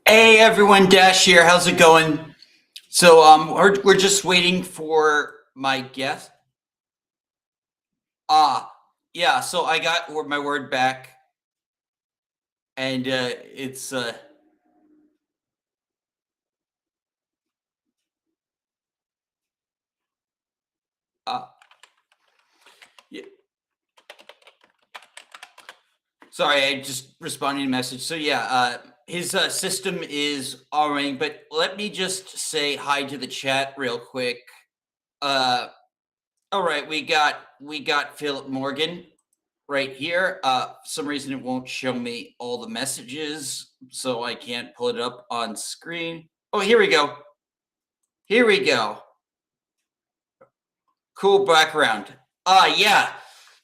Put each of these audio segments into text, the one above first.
Hey everyone, Dash here. How's it going? We're just waiting for my guest. Ah, yeah. So I got my word back, and it's uh yeah, sorry, I just responded to a message. So yeah, his system is all running, but let me just say hi to the chat real quick. Uh, all right, we got Philip Morgan right here. For some reason it won't show me all the messages, so I can't pull it up on screen. Oh, here we go. Here we go. Cool background. Yeah.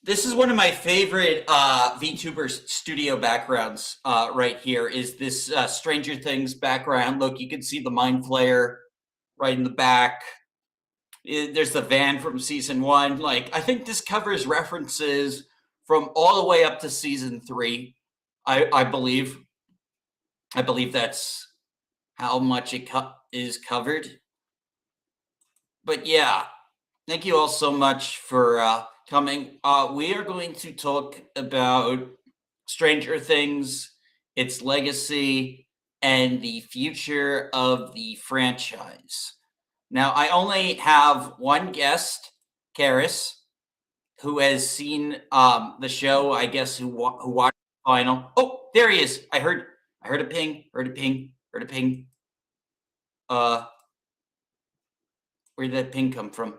This is one of my favorite VTuber studio backgrounds right here is this Stranger Things background. Look, you can see the Mind Flayer right in the back. There's the van from season 1. Like, I think this covers references from all the way up to season 3. I believe. I believe that's how much it is covered. But yeah, thank you all so much for coming. We are going to talk about Stranger Things, its legacy, and the future of the franchise. Now, I only have one guest, Karis, who has seen the show. I guess who watched the final. Oh, there he is. I heard a ping. Heard a ping. Heard a ping. Uh, where did that ping come from?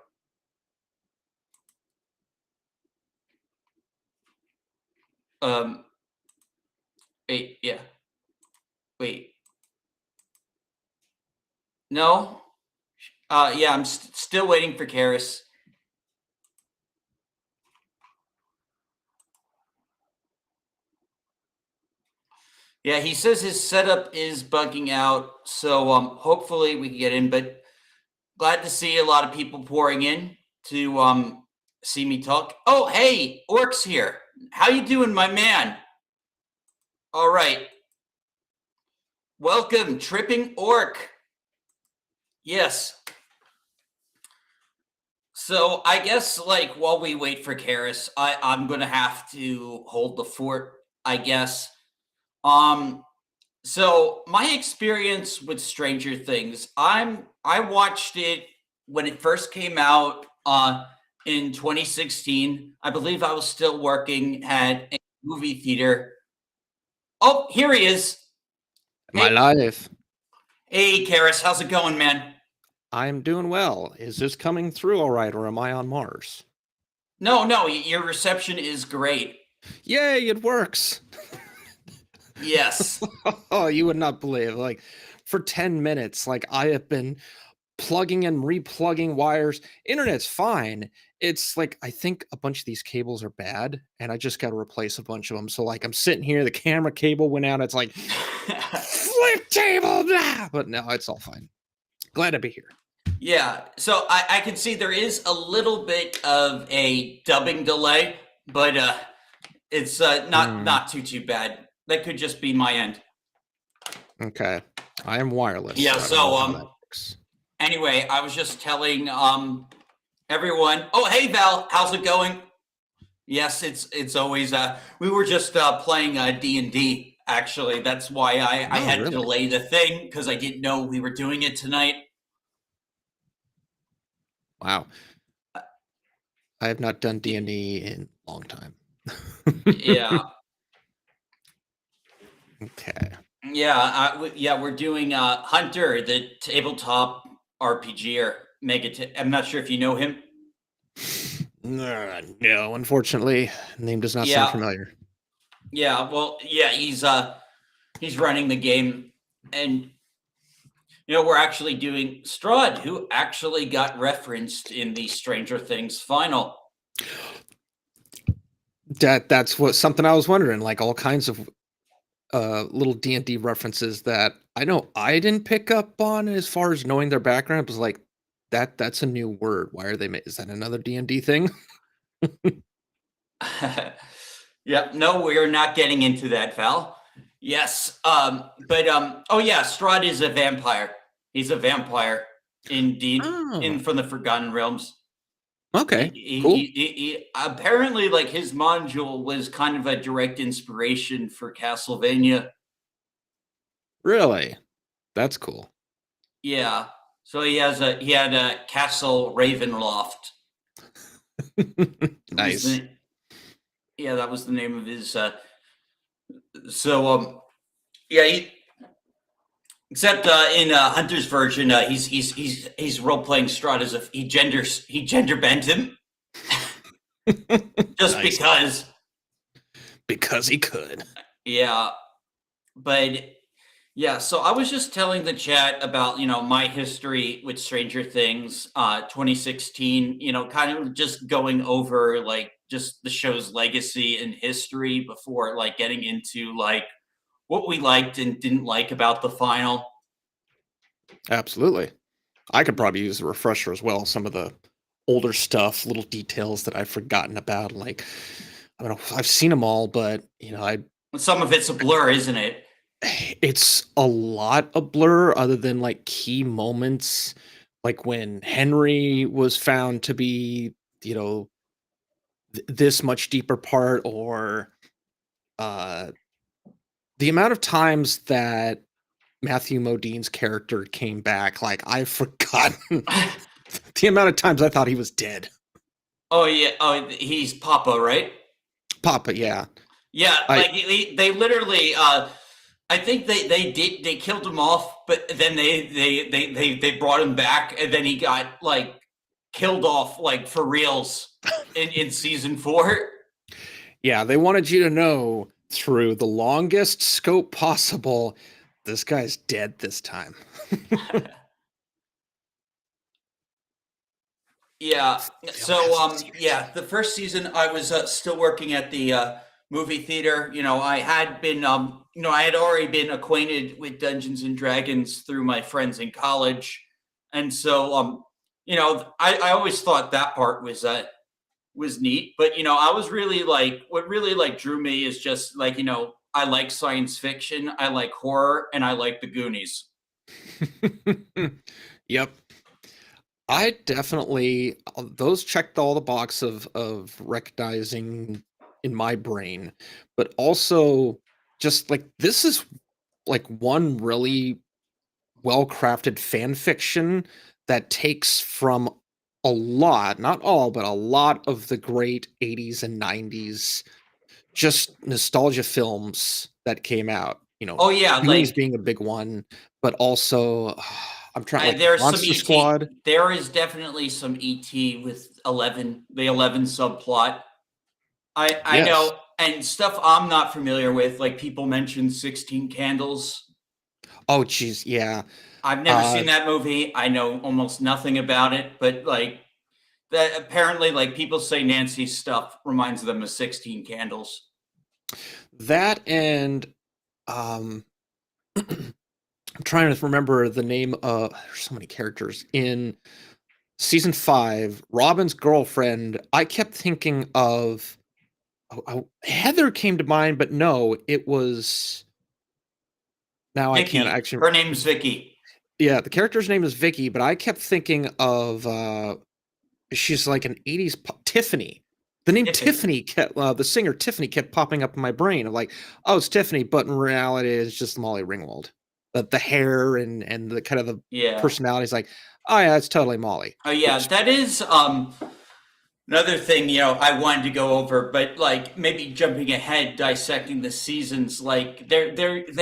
Um, wait, yeah, wait. No. Yeah, I'm still waiting for Karis. Yeah, he says his setup is bugging out, so hopefully we can get in. But glad to see a lot of people pouring in to see me talk. Oh, hey, Orc's here. How you doing, my man? All right, welcome, Tripping Orc. Yes. So I guess like while we wait for Karis, I'm gonna have to hold the fort, I guess. Um, So my experience with Stranger Things, I watched it when it first came out in 2016. I believe I was still working at a movie theater. Oh, here he is. My Hey, life. hey, Karis, how's it going, man? I'm doing well. Is this coming through all right, or am I on Mars? No, no, your reception is great. Yay, it works. Yes. Oh, you would not believe. Like, for 10 minutes, like, I have been plugging and replugging wires. Internet's fine. It's like, I think a bunch of these cables are bad, and I just got to replace a bunch of them. So, like, I'm sitting here, the camera cable went out. It's like, flip table. Blah! But no, it's all fine. Glad to be here. Yeah, so I can see there is a little bit of a dubbing delay, but it's not too bad. That could just be my end. Okay. I am wireless. Yeah, So I don't know how that so works. anyway, I was just telling everyone, "Oh, hey Val, how's it going?" Yes, it's always we were just playing D&D actually. That's why I Oh, had to really? delay the thing because I didn't know we were doing it tonight. Wow. Uh, I have not done y- D&D in a long time. yeah. Okay. Yeah, we're doing Hunter, the tabletop RPGer. I'm not sure if you know him. No, unfortunately, name does not sound Yeah, familiar. yeah. Well, yeah, he's running the game, and we're actually doing Strahd, who actually got referenced in the Stranger Things final. That's what something I was wondering. Like all kinds of little D&D references that I know I didn't pick up on as far as knowing their background. It was like that's a new word. Why are they? Is that another D&D thing? Yep. No, we are not getting into that, Val. Yes. But oh yeah, Strahd is a vampire. He's a vampire indeed, in Oh, from the Forgotten Realms. okay, cool. Apparently, like, his module was kind of a direct inspiration for Castlevania. Really? That's cool. Yeah. So he had a Castle Ravenloft. Was Nice. the Yeah, that was the name of his. So yeah, except in Hunter's version, he's role playing Strahd as if he gender bent him just Nice. because. Because he could. Yeah, but yeah, so I was just telling the chat about, my history with Stranger Things, 2016, kind of just going over like just the show's legacy and history before like getting into like what we liked and didn't like about the final. Absolutely. I could probably use a refresher as well. Some of the older stuff, little details that I've forgotten about. Like, I don't know, I've seen them all, but Some of it's a blur, isn't it? it's a lot of blur other than like key moments, like when Henry was found to be, you know, this much deeper part, or uh, the amount of times that Matthew Modine's character came back. Like, I've forgotten the amount of times I thought he was dead. Oh yeah, oh he's Papa, right? Papa, yeah. Yeah, I like they literally. I think they killed him off, but then they brought him back, and then he got like killed off like for reals in season 4. Yeah, they wanted you to know through the longest scope possible, this guy's dead this time. Yeah. The So last series. yeah, the first season I was still working at the movie theater. I had been I had already been acquainted with Dungeons and Dragons through my friends in college, and so I always thought that part was neat. But I was really like what really like drew me is just like I like science fiction, I like horror, and I like the Goonies. Yep. I definitely those checked all the box of recognizing in my brain, but also just like this is like one really well-crafted fan fiction that takes from a lot, not all, but a lot of the great 80s and 90s just nostalgia films that came out. Oh yeah, Goonies like being a big one, but also I'm trying like there's some Monster ET. Squad. There is definitely some ET with 11, the 11 subplot. I Yes. know, and stuff I'm not familiar with. Like people mention 16 Candles. Oh, geez, yeah. I've never Uh, seen that movie. I know almost nothing about it, but like that apparently, like people say Nancy's stuff reminds them of 16 Candles. that and um, I'm trying to remember the name of. There's so many characters in season 5. Robin's girlfriend. I kept thinking of Heather came to mind, but no, it was. Now I can't Vicky, actually. her name's Vicky. Yeah, the character's name is Vicky, but I kept thinking of she's like an 80s Tiffany. The name Tiffany. Tiffany kept the singer Tiffany kept popping up in my brain of like, oh, it's Tiffany, but in reality it's just Molly Ringwald. The hair and the kind of the Yeah. personality is like, oh yeah, it's totally Molly. Oh yeah, Which that is another thing, I wanted to go over, but like maybe jumping ahead, dissecting the seasons, like they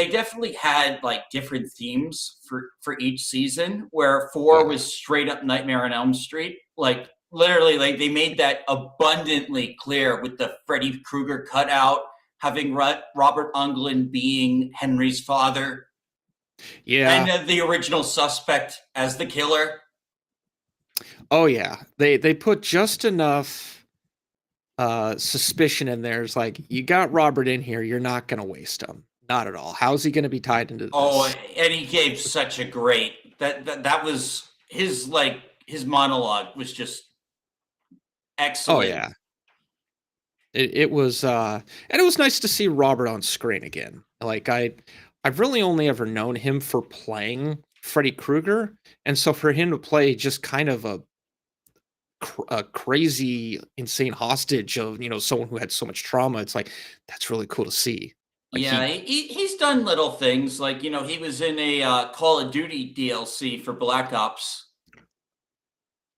definitely had like different themes for each season. Where 4 yeah. was straight up Nightmare on Elm Street, like literally, like they made that abundantly clear with the Freddy Krueger cutout, having Robert Englund being Henry's father, and Yeah. the original suspect as the killer. Oh yeah. They put just enough suspicion in there. It's like, you got Robert in here, you're not gonna waste him. Not at all. How's he gonna be tied into Oh, this? and he gave such a great that was his like his monologue was just Oh excellent. yeah. It was and it was nice to see Robert on screen again. Like I've really only ever known him for playing Freddy Krueger, and so for him to play just kind of a crazy, insane hostage of someone who had so much trauma, it's like that's really cool to see. Like Yeah, he's done little things like he was in a Call of Duty DLC for Black Ops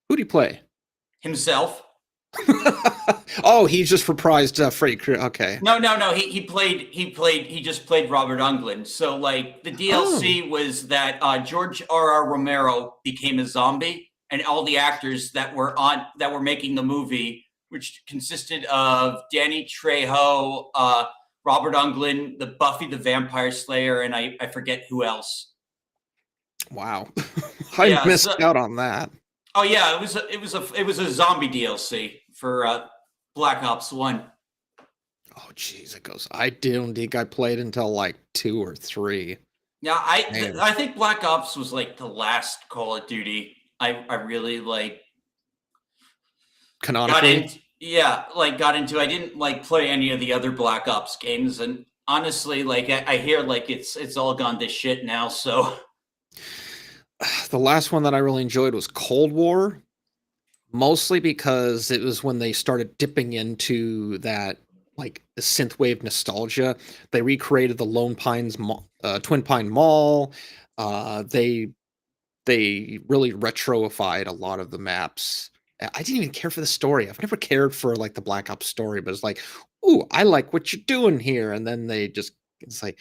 who'd he play? himself. Oh, he just reprised Freddy Krueger. Okay. No. He just played Robert Englund. So like the Oh, DLC was that George R.R. Romero became a zombie, and all the actors that were making the movie, which consisted of Danny Trejo, Robert Englund, the Buffy the Vampire Slayer, and I forget who else. wow. I Yeah. missed out on that. Oh yeah, it was a zombie DLC for Black Ops 1. Oh, jeez, it goes. I don't think I played until like 2 or 3. Yeah, Man, I think Black Ops was like the last Call of Duty I really like got canonically. into. Yeah, like got into. I didn't like play any of the other Black Ops games, and honestly, like I hear like it's all gone to shit now. So The last one that I really enjoyed was Cold War, mostly because it was when they started dipping into that like the synthwave nostalgia. They recreated the Twin Pine Mall. They really retroified a lot of the maps. I didn't even care for the story. I've never cared for like the Black Ops story, but it's like, ooh, I like what you're doing here. And then it's like,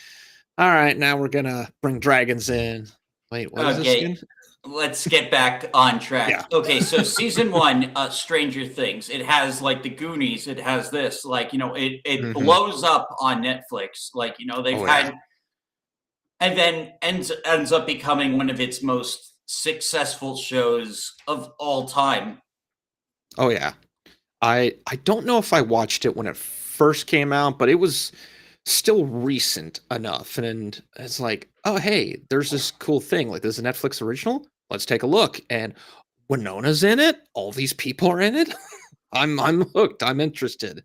all right, now we're gonna bring dragons in. Wait, what is this okay, again? let's get back on Yeah. track. Okay, so season one, Stranger Things. It has like the Goonies. It has this. Like it Hmm. blows up on Netflix. Like they've Oh yeah. had, and then ends up becoming one of its most successful shows of all time. Oh yeah. I don't know if I watched it when it first came out, but it was still recent enough. And it's like, oh hey, there's this cool thing. Like there's a Netflix original. Let's take a look. And Winona's in it. All these people are in it. I'm hooked. I'm interested.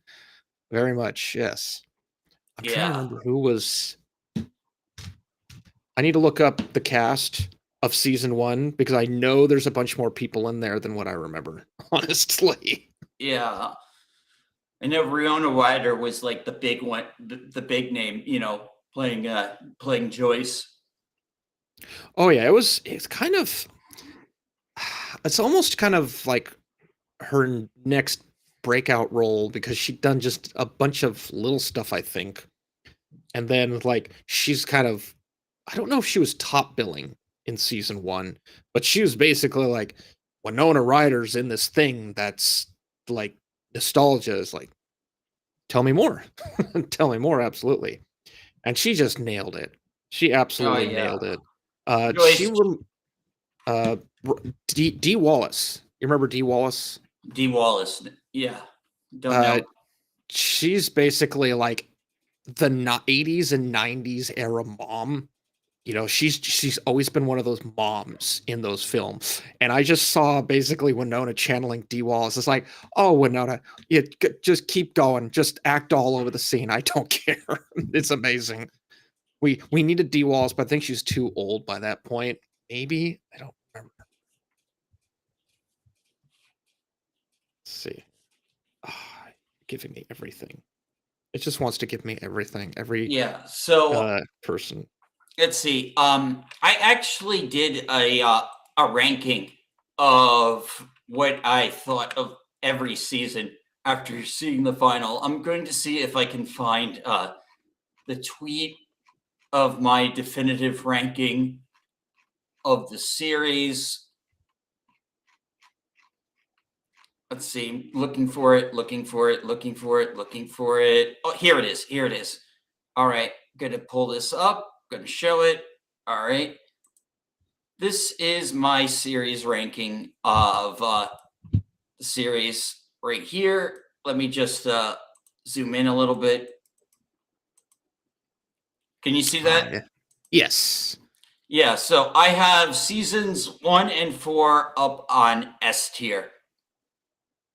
Very much, yes. I'm trying to Yeah, remember who was. I need to look up the cast of season one because I know there's a bunch more people in there than what I remember, honestly. yeah. I know Riona Ryder was like the big one, the big name. Playing Joyce. Oh yeah, it's kind of it's almost kind of like her next breakout role because she'd done just a bunch of little stuff, I think. And then like she's kind of I don't know if she was top billing in season one, but she was basically like Winona Ryder's in this thing that's like nostalgia is like, tell me more. Tell me more, absolutely. And she just nailed it. She Oh absolutely yeah, nailed it. She Joyce uh D Wallace. You remember D Wallace? D Wallace. Yeah, don't Uh know. she's basically like the 80s and 90s era mom. She's always been one of those moms in those films. And I just saw basically Winona channeling D Wallace. It's like, oh Winona, yeah, just keep going. Just act all over the scene. I don't care. It's amazing. We needed D Wallace, but I think she's too old by that point. Maybe. I don't remember. Let's see. Ah, giving me everything. It just wants to give me everything. Every Yeah. So person. let's see. I actually did a ranking of what I thought of every season after seeing the final. I'm going to see if I can find the tweet of my definitive ranking of the series. Let's see. Looking for it. Looking for it. Looking for it. Looking for it. Oh, here it is. Here it is. All right. Gonna pull this up. Gonna show it. All right. This is my series ranking of the series right here. Let me just zoom in a little bit. Can you see Ah, that? yeah. Yes. Yeah, so I have seasons 1 and 4 up on S tier,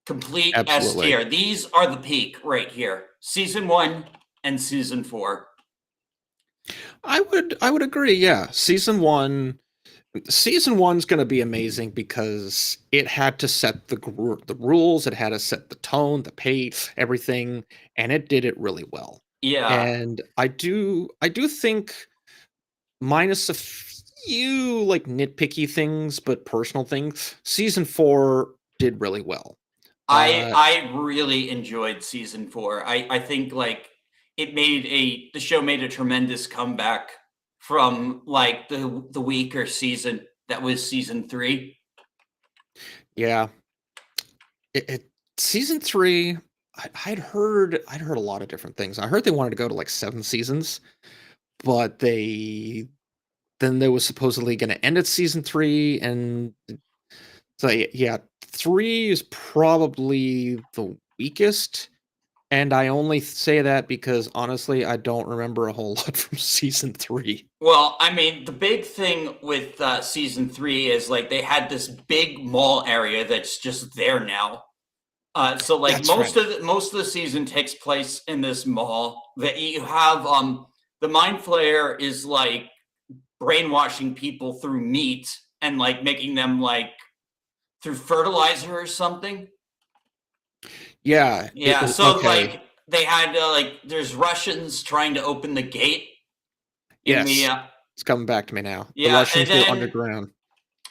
complete S Absolutely. tier. These are the peak right here, season 1 and season 4. I would agree. Yeah, season one's going to be amazing because it had to set the rules, it had to set the tone, the pace, everything, and it did it really well. Yeah. And I do think, minus a few like nitpicky things, but personal things, season four did really well. Uh, I really enjoyed season 4. I think like the show made a tremendous comeback from like the weaker season that was season 3. yeah, season three. I'd heard a lot of different things. I heard they wanted to go to like 7 seasons, but then they was supposedly going to end at season three, and so yeah, three is probably the weakest. And I only say that because honestly, I don't remember a whole lot from season three. Well, I mean, the big thing with season 3 is like they had this big mall area that's just there now. So like That's right. most of the season takes place in this mall. That you have the Mind Flayer is like brainwashing people through meat and like making them like through fertilizer or something. Yeah. Yeah, so Okay. like they had like there's Russians trying to open the gate in the Yes. It's coming back to me now. The yeah, Russians go underground.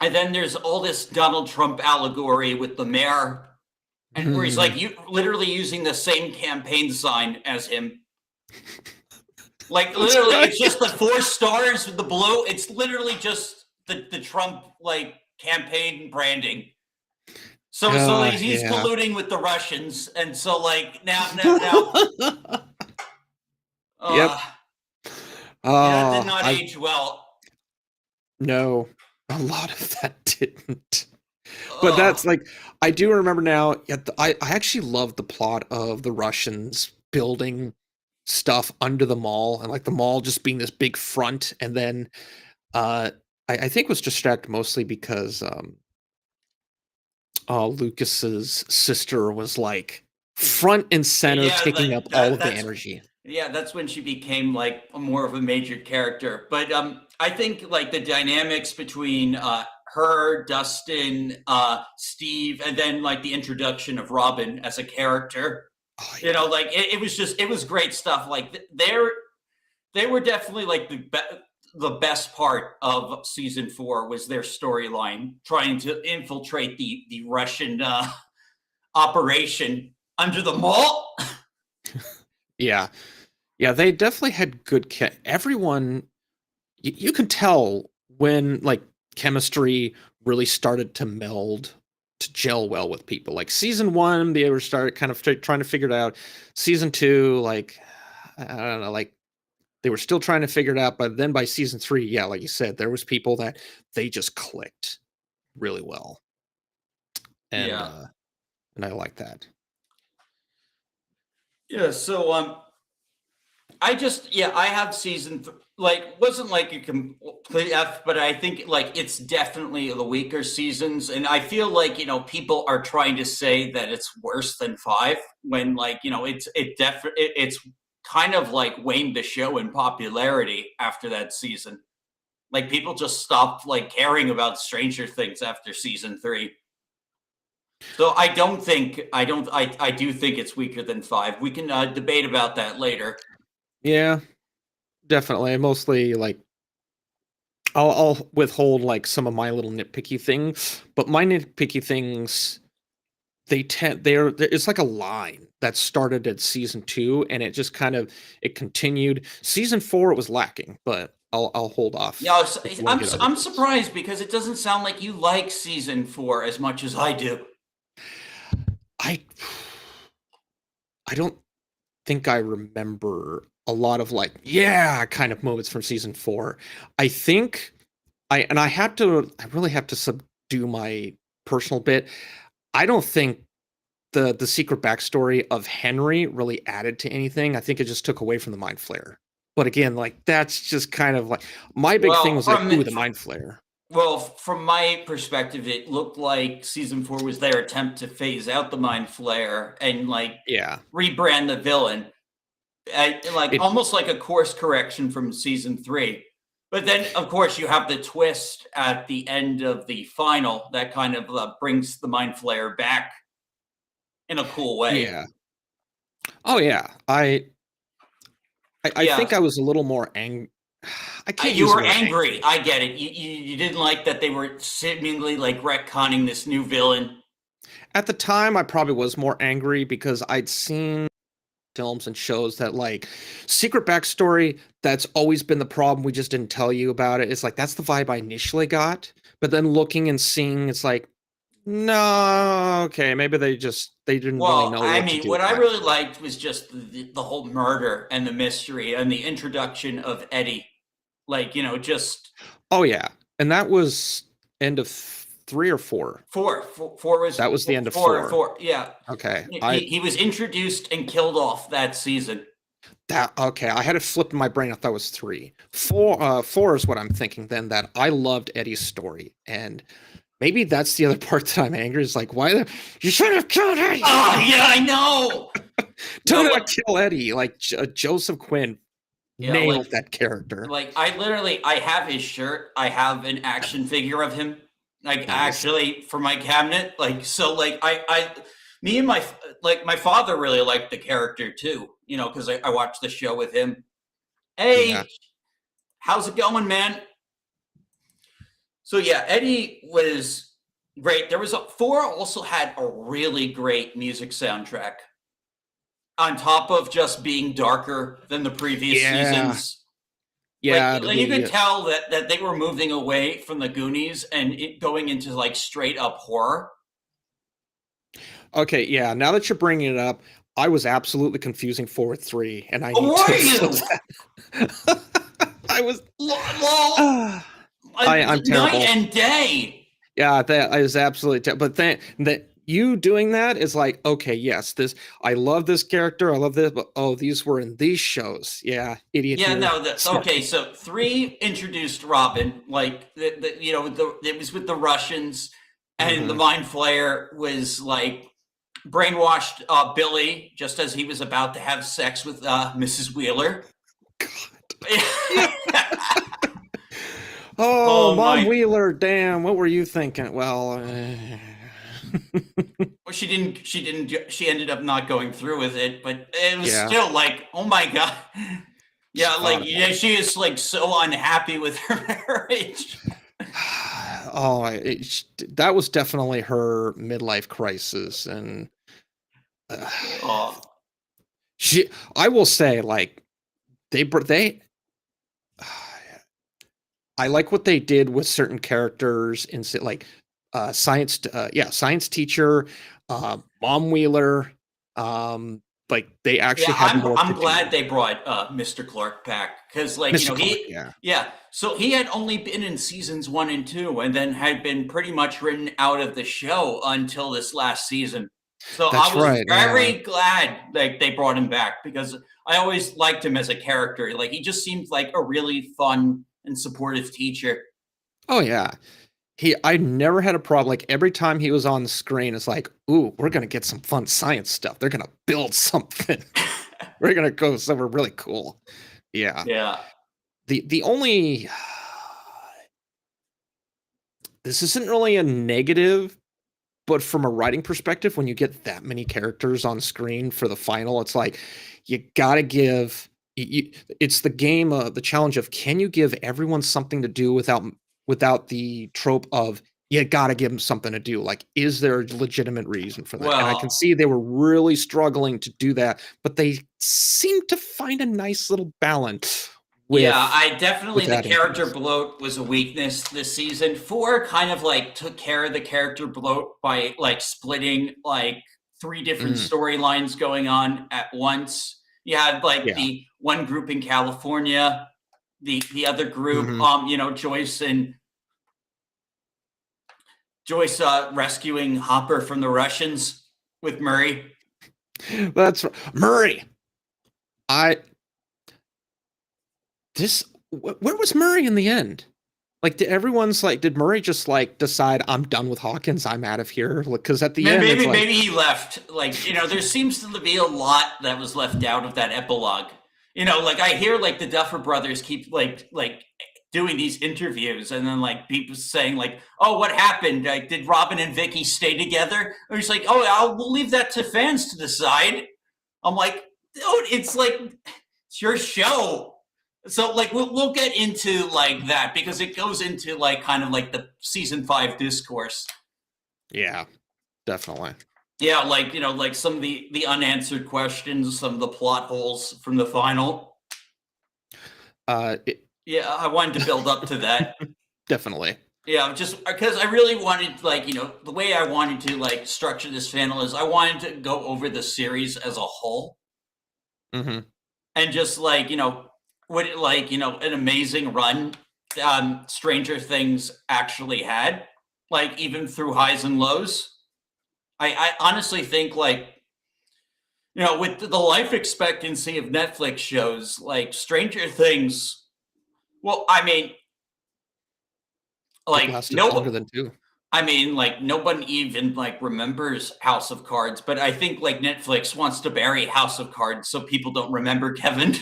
and then there's all this Donald Trump allegory with the mayor, and where he's Hmm. like you literally using the same campaign sign as him. Like That's literally, right. it's just the 4 stars with the blue. It's literally just the Trump like campaign branding. So like, he's Yeah. colluding with the Russians, and so like now Yep. uh yeah, that did Oh, not I age well. no. A lot of that didn't. But Uh that's like, I do remember now. Yeah, I actually love the plot of the Russians building stuff under the mall, and like the mall just being this big front, and then uh, I think was distracted mostly because Lucas's sister was like front and center, yeah, taking up like all of the that's energy. yeah, that's when she became like a more of a major character. But I think like the dynamics between her, Dustin, Steve, and then like the introduction of Robin as a character, Oh you know, yeah, like it was great stuff. Like they were definitely like the best part of season 4 was their storyline trying to infiltrate the Russian operation under the mall. yeah, yeah. They definitely had good. Everyone, you can tell when like chemistry really started to meld, to gel well with people. Like season one, they were started kind of trying to figure it out. Season two, like I don't know, like they were still trying to figure it out. But then by season three, yeah, like you said, there was people that they just clicked really well, and Yeah. uh, and I like that. Yeah, so I have like wasn't like a complete F, but I think like it's definitely the weaker seasons, and I feel like people are trying to say that it's worse than 5 when like it's kind of like waned the show in popularity after that season. Like people just stopped like caring about Stranger Things after season 3. So I do think it's weaker than 5. We can debate about that later. Yeah, definitely. Mostly like I'll withhold like some of my little nitpicky things, but my nitpicky things, it's like a line that started at season two, and it just kind of it continued. Season four it was lacking, but I'll hold Yeah, off if you want to get other I'm things. surprised because it doesn't sound like you like season 4 as much as I do. I I don't think I remember a lot of like yeah kind of moments from season four. I think I really have to subdue my personal bit. I don't think the secret backstory of Henry really added to anything. I think it just took away from the mind flare. But again, like that's just kind of like my big thing Well, was like, ooh, the mind flare. from my perspective, it looked like season 4 was their attempt to phase out the Mind Flare and like Yeah. rebrand the villain. like It almost like a course correction from season 3. But then, of course, you have the twist at the end of the final that kind of brings the Mind Flayer back in a cool way. yeah. Oh yeah. I Yeah, think I was a little more I can't you use the were word angry. I get it. You didn't like that they were seemingly like retconning this new villain. at the time. I probably was more angry because I'd seen films and shows that like secret backstory. That's always been the problem. We just didn't tell you about it. It's like that's the vibe I initially got, but then looking and seeing, it's like no, okay, maybe they didn't really Well, know I what to mean, do what with I that. really liked was just the whole murder and the mystery and the introduction of Eddie. Like, just Oh yeah, and that was end of 3 or 4. four was That was the end of four, 4. four. Yeah, Okay, he was introduced and killed off that season. I had it flipped in my brain. I thought it was 3. 4 is what I'm thinking. Then that I loved Eddie's story, and maybe that's the other part that I'm angry. Is like why you should have killed Eddie. Oh yeah, I know. Do No, not kill Eddie. Like Joseph Quinn yeah, like nailed that character. I have his shirt. I have an action figure of him, like Nice. actually for my cabinet. Like so, like me and my father really liked the character too. Because I watched the show with him. Yeah. Hey, how's it going, man? So yeah, Eddie was great. There was 4 also had a really great music soundtrack on top of just being darker than the previous Yeah. seasons. Yeah. Like you could tell that they were moving away from the Goonies and going into like straight up horror. Okay. Yeah. Now that you're bringing it up, I was absolutely confusing 4 with 3, and I Oh, need were to flip you? that. I was. Well, I'm night terrible. and day. Yeah, that is absolutely but then that you doing that is like, okay, yes, this I love this character, I love this, but oh, these were in these shows. Yeah, idiot Yeah, here. no. Okay, so 3 introduced Robin, like it was with the Russians, and the Hmm. Mind Flayer was like brainwashed Billy just as he was about to have sex with Mrs. Wheeler. Yeah. Oh, Oh Mom my! Wheeler, damn, what were you thinking? Well, Well, she didn't. She didn't. She ended up not going through with it, but it was yeah, still like, oh my god. she Yeah, like thought about yeah, she is like so unhappy with her marriage. it. Oh, that was definitely her midlife crisis, and uh, Oh she. I will say, like they I like what they did with certain characters in like science teacher, Mom Wheeler. Like they yeah, actually had I'm more to I'm glad do. they brought Mr. Clark back because Mr. Clark, yeah. yeah, so he had only been in seasons 1 and 2 and then had been pretty much written out of the show until this last season. So I That's was right. Yeah. very glad like they brought him back because I always liked him as a character. Like he just seemed like a really fun and supportive teacher. Oh yeah. I never had a problem. Like every time he was on the screen, it's like, ooh, we're gonna get some fun science stuff. They're gonna build something. We're gonna go somewhere really cool. Yeah. Yeah. The only this isn't really a negative, but from a writing perspective, when you get that many characters on screen for the final, it's like you gotta give. It's the game, the challenge of can you give everyone something to do without the trope of you gotta give them something to do. Like, is there a legitimate reason for that? And I can Well, see they were really struggling to do that, but they seem to find a nice little balance yeah, with I definitely the adding character things. bloat was a weakness this season. 4 kind of like took care of the character bloat by like splitting like 3 different Mm, storylines going on at once. You had like yeah. the one group in California, the other group, Hmm. Joyce rescuing Hopper from the Russians with Murray. That's Murray. I this where was Murray in the end? Like, did Murray just like decide I'm done with Hawkins? I'm out of here. Because at the end, it's Maybe like, maybe he left. Like there seems to be a lot that was left out of that epilogue. Like I hear like the Duffer Brothers keep like doing these interviews, and then like people saying like, "Oh, what happened? Like, did Robin and Vicky stay together?" Or he's like, "Oh, we'll leave that to fans to decide." I'm like, dude, it's like it's your show. So like we'll get into like that because it goes into like kind of like the season 5 discourse. Yeah, definitely. Yeah, like like some of the unanswered questions, some of the plot holes from the final. It, Yeah, I wanted to build up to that. definitely. Yeah, just because I really wanted, like, the way I wanted to like structure this panel is I wanted to go over the series as a whole Hmm. and just like what it like an amazing run Stranger Things actually had, like even through highs and lows. I honestly think like with the life expectancy of Netflix shows, like Stranger Things. Well, I mean, It like lasted longer no, than two. I mean, like no one even like remembers House of Cards, but I think like Netflix wants to bury House of Cards so people don't remember Kevin.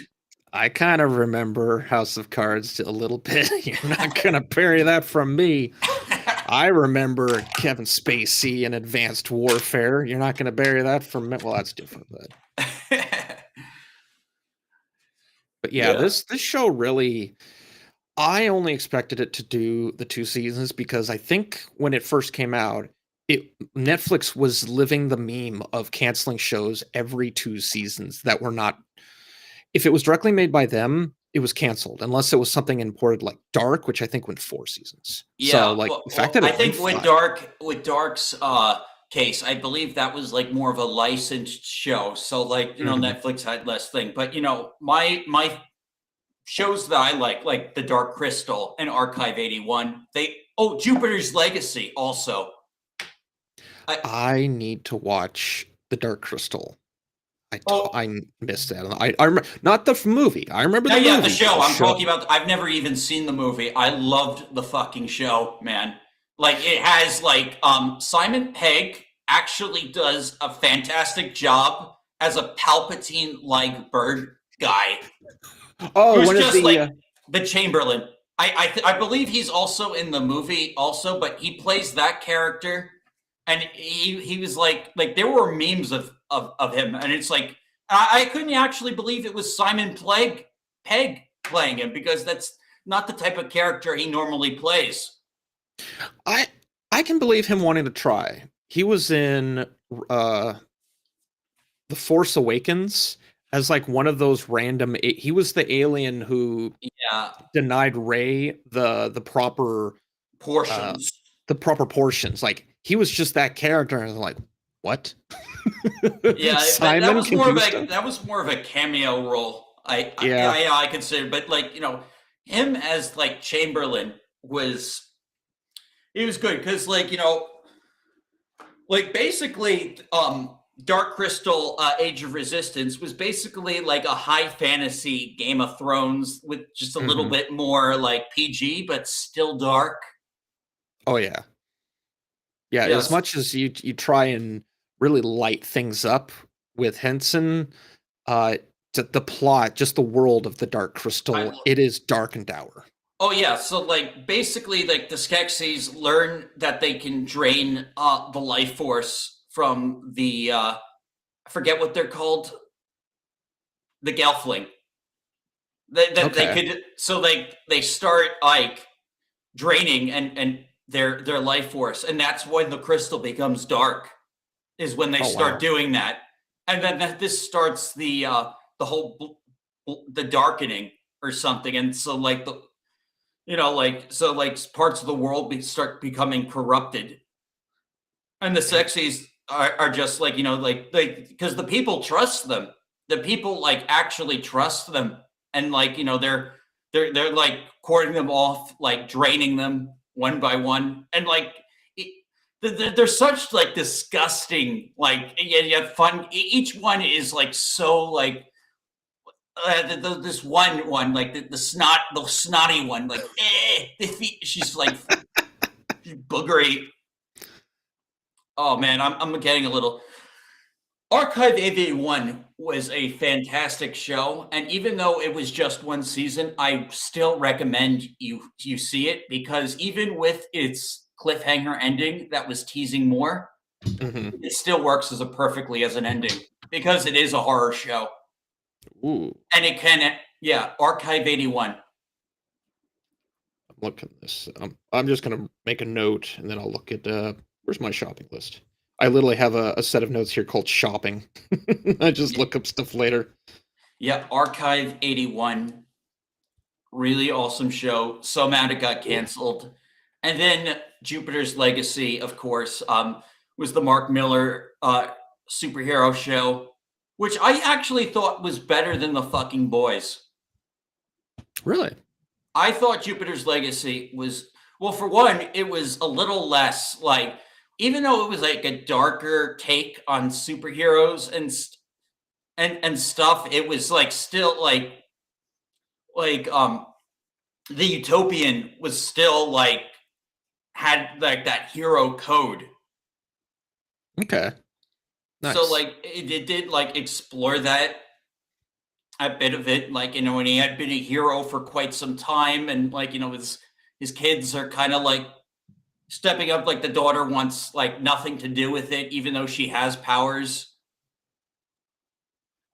I kind of remember House of Cards a little bit. You're not gonna bury that from me. I remember Kevin Spacey in Advanced Warfare. You're not gonna bury that from me. Well, that's different, but yeah, Yeah. this show really. I only expected it to do the 2 seasons because I think when it first came out, Netflix was living the meme of canceling shows every 2 seasons that were not. If it was directly made by them, it was canceled unless it was something imported like Dark, which I think went 4 seasons. So Yeah, like the fact well, that I it went think with 5. Dark's case, I believe that was like more of a licensed show. So like, Mhm. Netflix had less thing. But my shows that I like The Dark Crystal and Archive 81, Jupiter's Legacy also. I I need to watch The Dark Crystal. oh I missed that. I remember not the movie. I remember no, the yeah, the movie, but show the I'm show. talking about. I've never even seen the movie. I loved the fucking show, man. Like it has like Simon Pegg actually does a fantastic job as a Palpatine like bird guy Oh, who's one of just the like the Chamberlain. I believe he's also in the movie also, but he plays that character, and he was like there were memes of him, and it's like I couldn't actually believe it was Simon Pegg playing him because that's not the type of character he normally plays. I I can believe him wanting to try. He was in uh The Force Awakens as like one of those random he was the alien who Yeah, denied Rey uh portions. the proper portions. Like he was just that character and I was like, "What?" Yeah, but Simon confused him? that was more of a cameo role. Yeah. I consider, but like him as like Chamberlain was he was good because like like basically Dark Crystal Age of Resistance was basically like a high fantasy Game of Thrones with just a little Mhm. bit more like PG, but still dark. Oh yeah. Yeah, as Yes, much as you try and really light things up with Henson, uh, the plot, just the world of the Dark I Crystal, it is dark and dour. Oh yeah, so like basically like the Skeksis learn that they can drain the life force from the I forget what they're called, the Gelfling. That they Okay. could so they start like draining and their life force, and that's when the crystal becomes dark. Is when they Oh start wow. doing that, and then this starts the whole the darkening or something, and so like the like so like parts of the world start becoming corrupted, and the Man. sexies are just like like because the people trust them, the people like actually trust them, and like they're like cording them off, like draining them one by one, and like it, they're such like disgusting like yet fun. Each one is like so like this one like the snotty one like she's like boogery. Oh man, I'm getting a little. Archive AV1 was a fantastic show, and even though it was just one season, I still recommend you see it because even with its cliffhanger ending that was teasing more, Hmm. it still works as a perfectly as an ending because it is a horror show Ooh, and it can yeah, Archive 81. I'm looking at this. I'm just gonna make a note and then I'll look at where's my shopping list. I literally have a set of notes here called shopping. I just look up stuff later. Yeah, Archive 81. Really awesome show. So mad it got Cool. canceled. And then Jupiter's Legacy, of course, was the Mark Miller superhero show, which I actually thought was better than the fucking boys. Really? I thought Jupiter's Legacy was, well, for one, it was a little less like, even though it was like a darker take on superheroes and stuff, it was like still like the Utopian was still like had like that hero code. Okay. So Nice. like it did like explore that a bit of it, like when he had been a hero for quite some time, and like his kids are kind of like stepping up. Like the daughter wants like nothing to do with it, even though she has powers.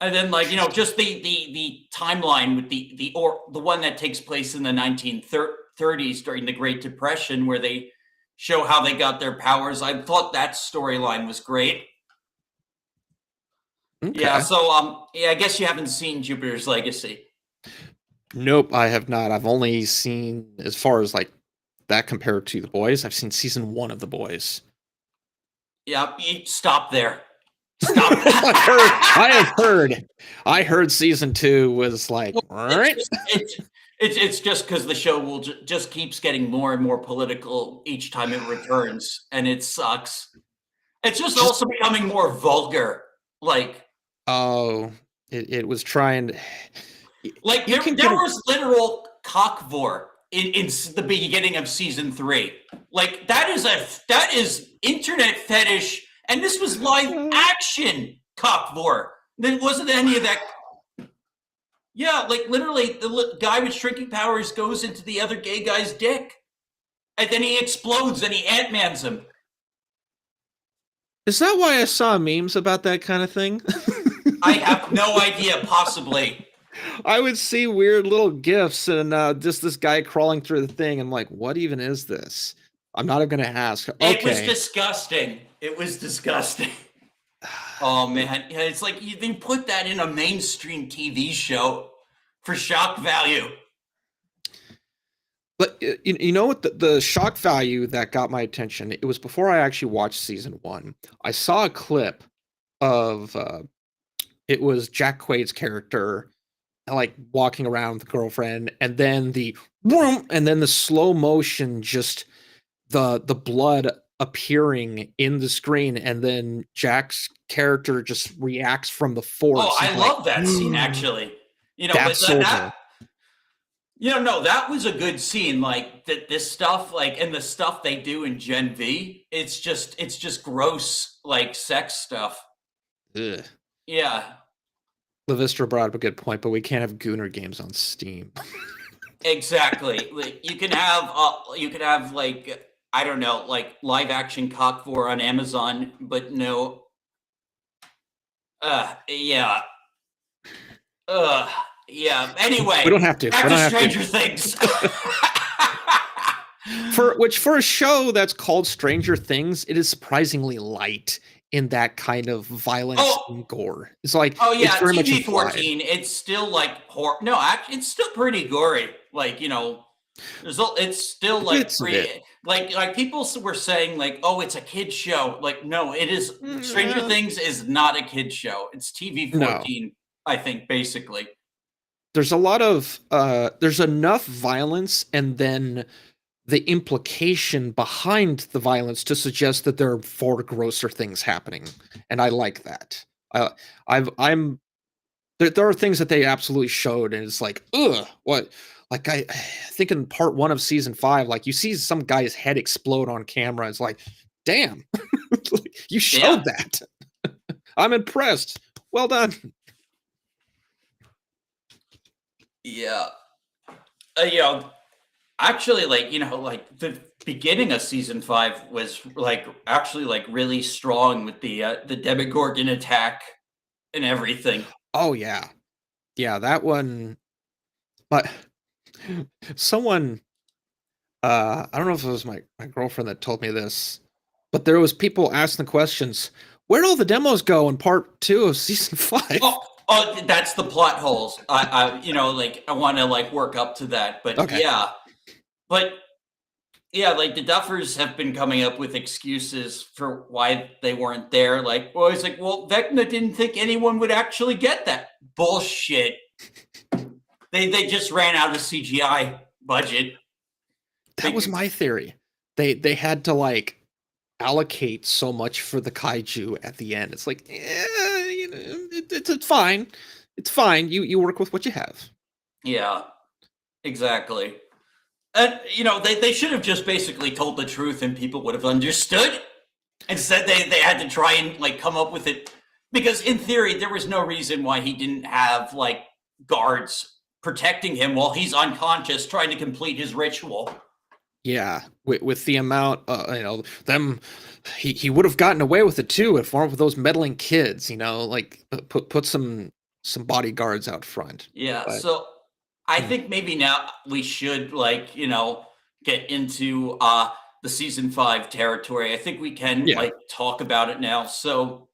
And then like just the timeline with the one that takes place in the 1930s during the Great Depression, where they show how they got their powers. I thought that storyline was great. Yeah, Okay. so yeah, I guess you haven't seen Jupiter's Legacy. Nope, I have not. I've only seen, as far as like that compared to The Boys, I've seen season one of The Boys. Yeah, stop there. Stop. I have heard. I heard season two was like, all it's right. just it's just because the show will just keeps getting more and more political each time it returns, and it sucks. It's just Just also becoming more vulgar. Like oh, it was trying. like You there can there get a. was literal cockvore in the beginning of season 3. Like that is internet fetish, and this was live action cockvore. There wasn't any of that. Yeah, like literally, the guy with shrinking powers goes into the other gay guy's dick, and then he explodes, and he Ant-Mans him. Is that why I saw memes about that kind of thing? I have no idea. Possibly, I would see weird little gifs and just this guy crawling through the thing. I'm like, what even is this? I'm not even going to ask. it was Okay. disgusting. It was disgusting. Oh man, yeah, it's like you put that in a mainstream TV show for shock value. But you know what? The shock value that got my attention, it was before I actually watched season one. I saw a clip of it was Jack Quaid's character like walking around with the girlfriend, and then the boom, and then the slow motion, just the blood appearing in the screen, and then Jack's character just reacts from the Oh, force. I I'm like, love that scene actually. that But sold that me. no, that was a good scene. Like that, this stuff, like, and the stuff they do in Gen V, it's just gross, like sex stuff. Ugh. Yeah, Levistra brought up a good point, but we can't have Gooner games on Steam. exactly. Like, you can have like I don't know, like live action cockvore on Amazon, but no. Yeah. Yeah. We Anyway, don't have to. back We to don't have Stranger to. Things. For a show that's called Stranger Things, it is surprisingly light in that kind of violence Oh, and gore. It's like oh it's yeah, very much TV implied. 14. It's still like horror. No, actually, it's still pretty gory. Like it's still like Bits of it. pretty. Like people were saying like, oh, it's a kid show. Like no, it is. Stranger Uh, Things is not a kid show. It's TV no. 14. I think basically. There's a lot of there's enough violence and then the implication behind the violence to suggest that there are far grosser things happening. And I like that. Uh, I'm there are things that they absolutely showed, and it's like, ugh, what? Like I think in part one of season five, like you see some guy's head explode on camera. It's like, damn, you Yeah. showed that. I'm impressed. Well done. Yeah. You know, actually, like, like the beginning of season 5 was like actually like really strong with the Demogorgon attack and everything. Oh yeah. Yeah, that one. But someone, I don't know if it was my girlfriend that told me this, but there was people asking the questions, where'd all the demos go in part 2 of season 5? That's the plot holes. Like I want to like work up to that, but Okay. yeah, but yeah, like the Duffers have been coming up with excuses for why they weren't there. Like, well, it's like, well, Vecna didn't think anyone would actually get that. Bullshit. They just ran out of CGI budget. That was They, my theory. They had to like allocate so much for the kaiju at the end. It's like, it's fine. It's fine. You work with what you have. yeah, exactly. And they should have just basically told the truth and people would have understood. Instead, they had to try and like come up with it because in theory there was no reason why he didn't have like guards protecting him while he's unconscious trying to complete his ritual. Yeah, with the amount, them, he would have gotten away with it too if one of those meddling kids, like put some bodyguards out front. Yeah, But so I hmm, think maybe now we should like get into the season 5 territory. I think we can yeah, like talk about it now. So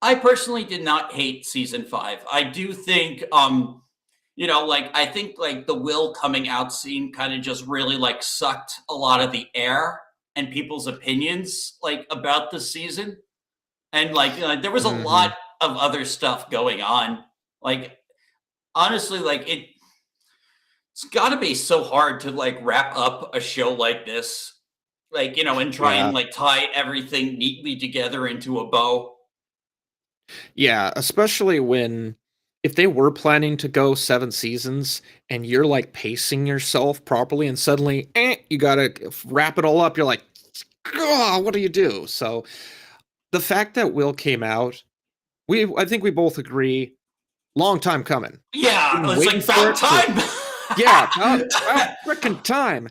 I personally did not hate season 5. I do think like I think like the Will coming out scene kind of just really like sucked a lot of the air and people's opinions like about the season. And like there was a hmm lot of other stuff going on. Like honestly, like it's got to be so hard to like wrap up a show like this, like and try and yeah, like tie everything neatly together into a bow. yeah. Especially when if they were planning to go 7 seasons and you're like pacing yourself properly, and suddenly you gotta wrap it all up. You're like, oh, what do you do? So the fact that Will came out, I think we both agree, long time coming. Yeah, Been it's like waiting for about it for time. yeah, about frickin' time.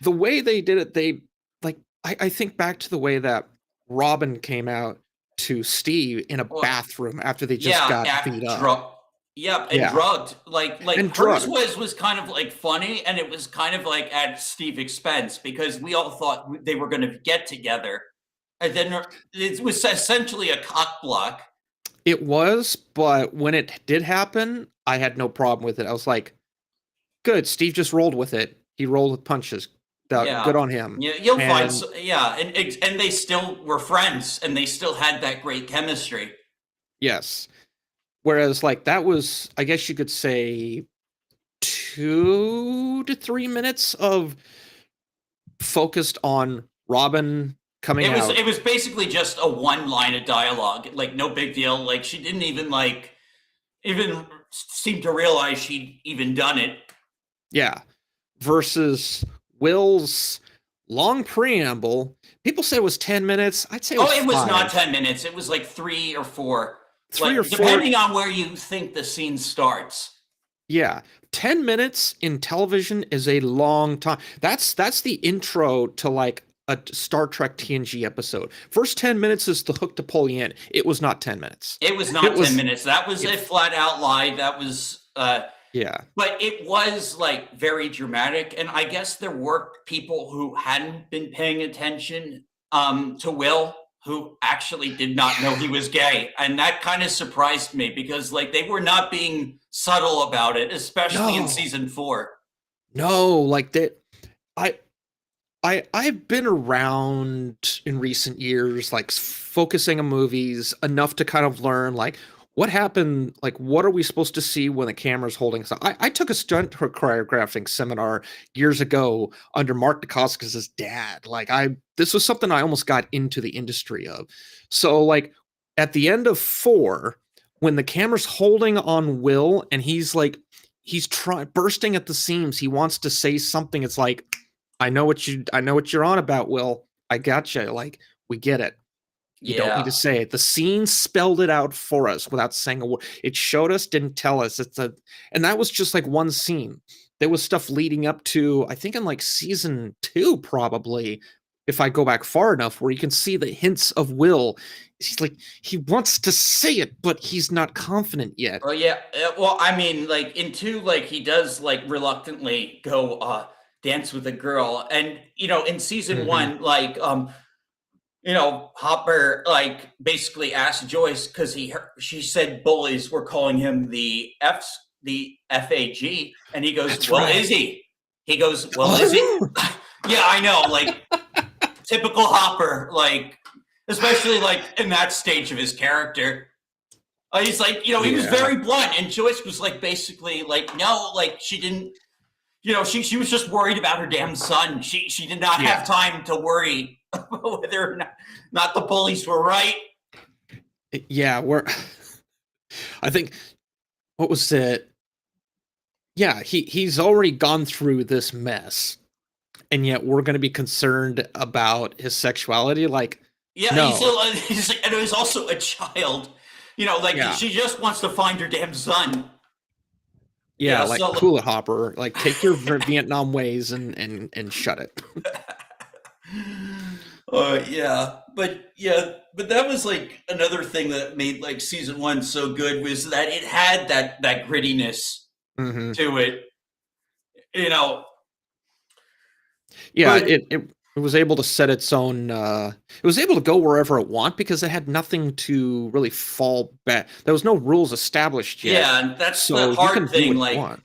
The way they did it, they like I think back to the way that Robin came out to Steve in a Well, bathroom after they just yeah, got beat up. Yep, and Yeah, drugged. Like and hers drugged. was kind of like funny, and it was kind of like at Steve's expense because we all thought they were going to get together, and then it was essentially a cock block. It was, but when it did happen, I had no problem with it. I was like, good, Steve just rolled with it. He rolled with punches. Good Yeah, on him. yeah, you'll find. And Yeah, and they still were friends, and they still had that great chemistry. yes. Whereas like that was, I guess you could say, 2 to 3 minutes of focused on Robin coming out. It was basically just a one line of dialogue, like no big deal. Like she didn't even like even seem to realize she'd even done it. Yeah. Versus Will's long preamble. People said it was 10 minutes. I'd say it Oh, was it was not 5. 10 minutes. It was like 3 or 4. 3 or 4. Depending on where you think the scene starts. Yeah. 10 minutes in television is a long time. That's the intro to like a Star Trek TNG episode. First 10 minutes is the hook to pull you in. It was not 10 minutes. It was It not 10 was minutes. That was it, a flat out lie. That was yeah. but it was like very dramatic, and I guess there were people who hadn't been paying attention to Will who actually did not know he was gay, and that kind of surprised me because like they were not being subtle about it, especially in No. season 4. No, like that I I've been around in recent years, like focusing on movies enough to kind of learn like what happened, like what are we supposed to see when the camera's holding. So I took a stunt choreographing seminar years ago under Mark Dacascos' dad. Like this was something I almost got into the industry of. So like at the end of 4, when the camera's holding on Will and he's trying bursting at the seams, he wants to say something. It's like I know what you're on about, Will. I gotcha. Like, we get it. You don't need to Yeah. say it. The scene spelled it out for us without saying a word. It showed us, didn't tell us. And that was just like one scene. There was stuff leading up to, I think in like season 2, probably, if I go back far enough, where you can see the hints of Will. He's like, he wants to say it, but he's not confident yet. Oh yeah. Well, I mean, like in 2, like he does like reluctantly go dance with a girl. And in season Hmm. 1, like Hopper like basically asked Joyce because she said bullies were calling him the FAG, and he goes, That's "Well, right. is he?" He goes, "Well, is he?" Yeah, I know, like typical Hopper, like especially like in that stage of his character. He's like, he was Yeah. very blunt, and Joyce was like basically like, no, like she didn't. She was just worried about her damn son. She did not have Yeah. time to worry whether or not the bullies were right. Yeah. I think, what was it? Yeah, he's already gone through this mess, and yet we're going to be concerned about his sexuality. Like, Yeah, no. and he's also a child. Like Yeah. she just wants to find her damn son. Yeah, Yeah, like, so cool it, Hopper. Like, take your Vietnam ways and shut it. but that was like another thing that made like season 1 so good was that it had that grittiness Hmm. to it. You know, Yeah, but it was able to set its own. It was able to go wherever it want because it had nothing to really fall back. There was no rules established yet, yeah, and that's the so you can hard do thing. what you Like, want.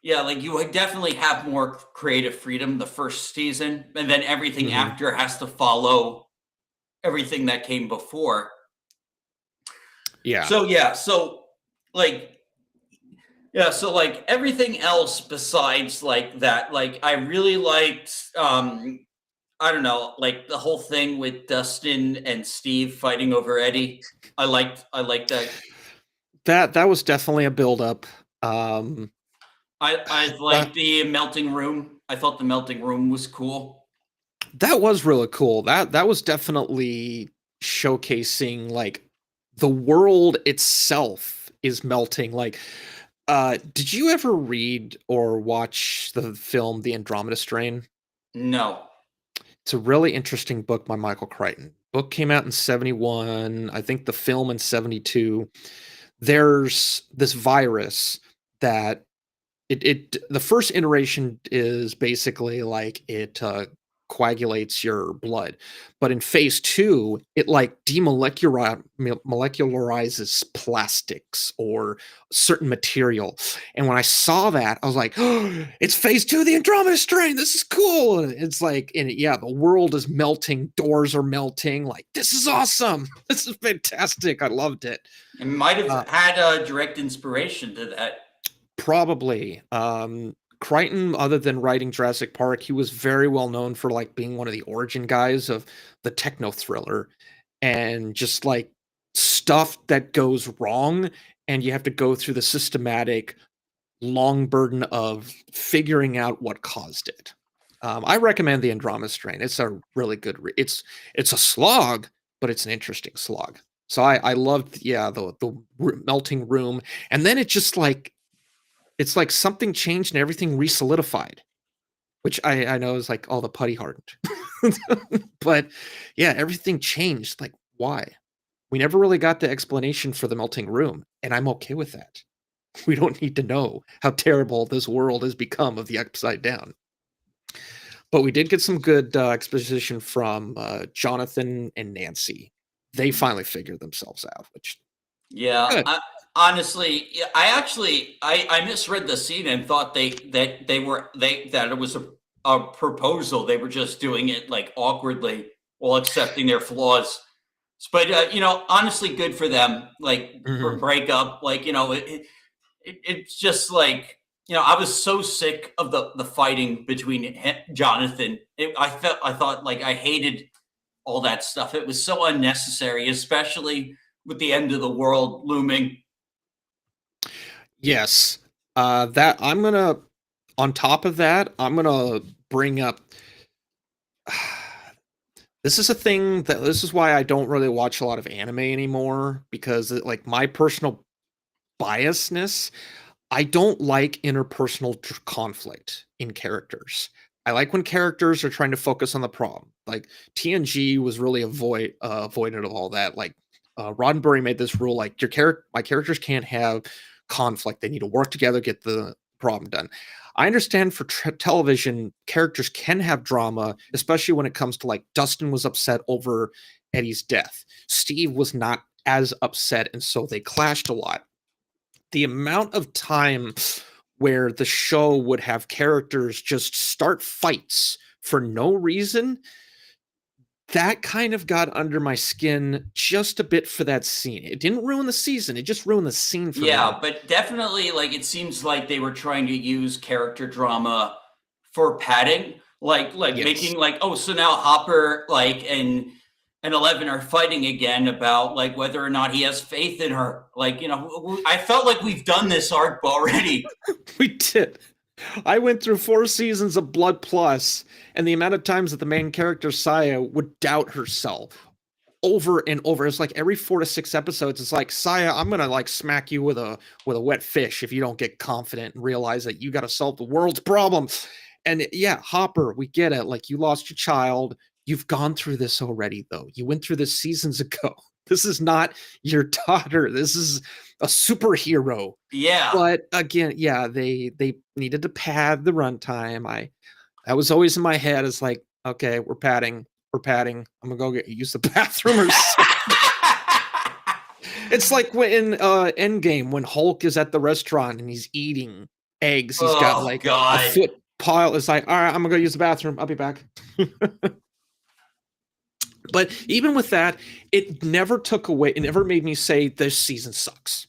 yeah, like you would definitely have more creative freedom the first season, and then everything Hmm. after has to follow everything that came before. Yeah, So like so like everything else besides like that, like I really liked I don't know, like the whole thing with Dustin and Steve fighting over Eddie. I liked that. that was definitely a buildup. Um, I liked that the melting room. I thought the melting room was cool. that was really cool. That was definitely showcasing like the world itself is melting. Like, did you ever read or watch the film The Andromeda Strain? No. It's a really interesting book by Michael Crichton. Book came out in 71, I think the film in 72. There's this virus that it the first iteration is basically like it coagulates your blood, but in phase 2 it like demolecularizes plastics or certain material. And when I saw that I was like, oh, it's phase 2 of the Andromeda Strain, this is cool. And it's like, and yeah, the world is melting, doors are melting, like this is awesome. This is fantastic, I loved it. It might have uh, had a direct inspiration to that. Probably. Crichton, other than writing Jurassic Park, he was very well known for like being one of the origin guys of the techno thriller and just like stuff that goes wrong and you have to go through the systematic long burden of figuring out what caused it. I recommend the Andromeda Strain. It's a really good it's a slog, but it's an interesting slog. So I loved, yeah, the melting room, and then it just like it's like something changed and everything resolidified, which I know is like all the putty hardened. But yeah, everything changed. Like, why? We never really got the explanation for the melting room, and I'm okay with that. We don't need to know how terrible this world has become of the upside down. But we did get some good exposition from Jonathan and Nancy. They finally figured themselves out, which Yeah, good. honestly, yeah, I misread the scene and thought that it was a proposal. They were just doing it like awkwardly while accepting their flaws. But honestly, good for them. Like Mhm. break up. Like it's just like I was so sick of the fighting between Jonathan. I thought like I hated all that stuff. It was so unnecessary, especially with the end of the world looming. Yes. That I'm gonna On top of that, I'm gonna bring up This is a thing that this is why I don't really watch a lot of anime anymore because like my personal biasness, I don't like interpersonal conflict in characters. I like when characters are trying to focus on the problem. Like TNG was really avoided of all that. Like Roddenberry made this rule: like my characters can't have conflict. They need to work together, get the problem done. I understand for television, characters can have drama, especially when it comes to like Dustin was upset over Eddie's death. Steve was not as upset, and so they clashed a lot. The amount of time where the show would have characters just start fights for no reason, that kind of got under my skin just a bit for that scene. It didn't ruin the season, it just ruined the scene for me. Yeah, but definitely, like, it seems like they were trying to use character drama for padding, like Yes. making like, oh, so now Hopper like and 11 are fighting again about like whether or not he has faith in her. Like, I felt like we've done this arc already. We did. I went through 4 seasons of Blood Plus, and the amount of times that the main character Saya would doubt herself over and over. It's like every 4 to 6 episodes, it's like, Saya, I'm gonna like smack you with a wet fish if you don't get confident and realize that you got to solve the world's problems. And yeah, Hopper, we get it. Like, you lost your child. You've gone through this already, though. You went through this seasons ago. This is not your daughter. This is a superhero. Yeah. But again, yeah, they needed to pad the runtime. That was always in my head. It's like, okay, we're padding. I'm gonna go use the bathroom or something. It's like when in Endgame when Hulk is at the restaurant and he's eating eggs. He's got like God. a foot pile. It's like, all right, I'm gonna go use the bathroom. I'll be back. But even with that, it never took away. It never made me say this season sucks.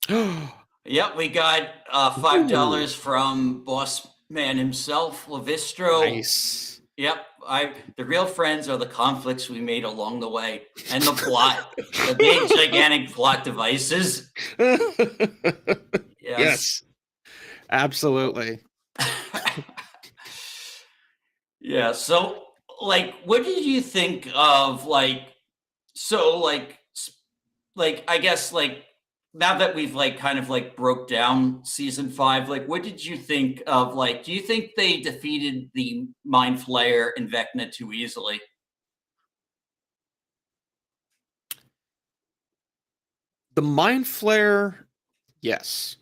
Yep, we got $5 from Boss Man himself, Levistro. Nice. Yep, the real friends are the conflicts we made along the way, and the plot, the big gigantic plot devices. Yes, absolutely. Yeah. So, like, what did you think of I guess like now that we've like kind of like broke down season 5, like what did you think of like do you think they defeated the Mind Flayer and Vecna too easily? The Mind Flayer, yes.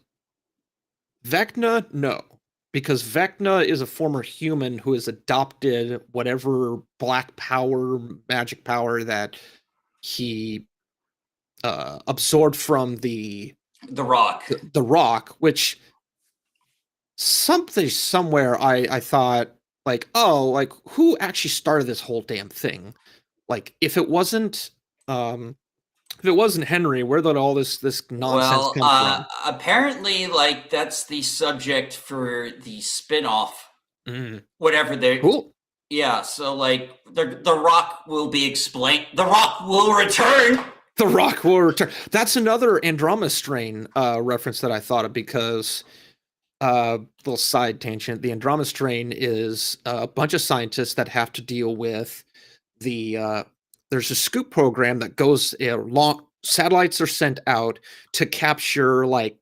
Vecna, no. Because Vecna is a former human who has adopted whatever black power, magic power that he absorbed from the Rock. The Rock, which somewhere I thought like, oh, like who actually started this whole damn thing? Like if it wasn't Henry, where did all this nonsense come from? Apparently, like that's the subject for the spin-off. Whatever they're cool. Yeah, so like the Rock will be explained. The Rock will return. The Rock will return. That's another Andromeda Strain reference that I thought of because little side tangent. The Andromeda Strain is a bunch of scientists that have to deal with the there's a scoop program that goes long. Satellites are sent out to capture like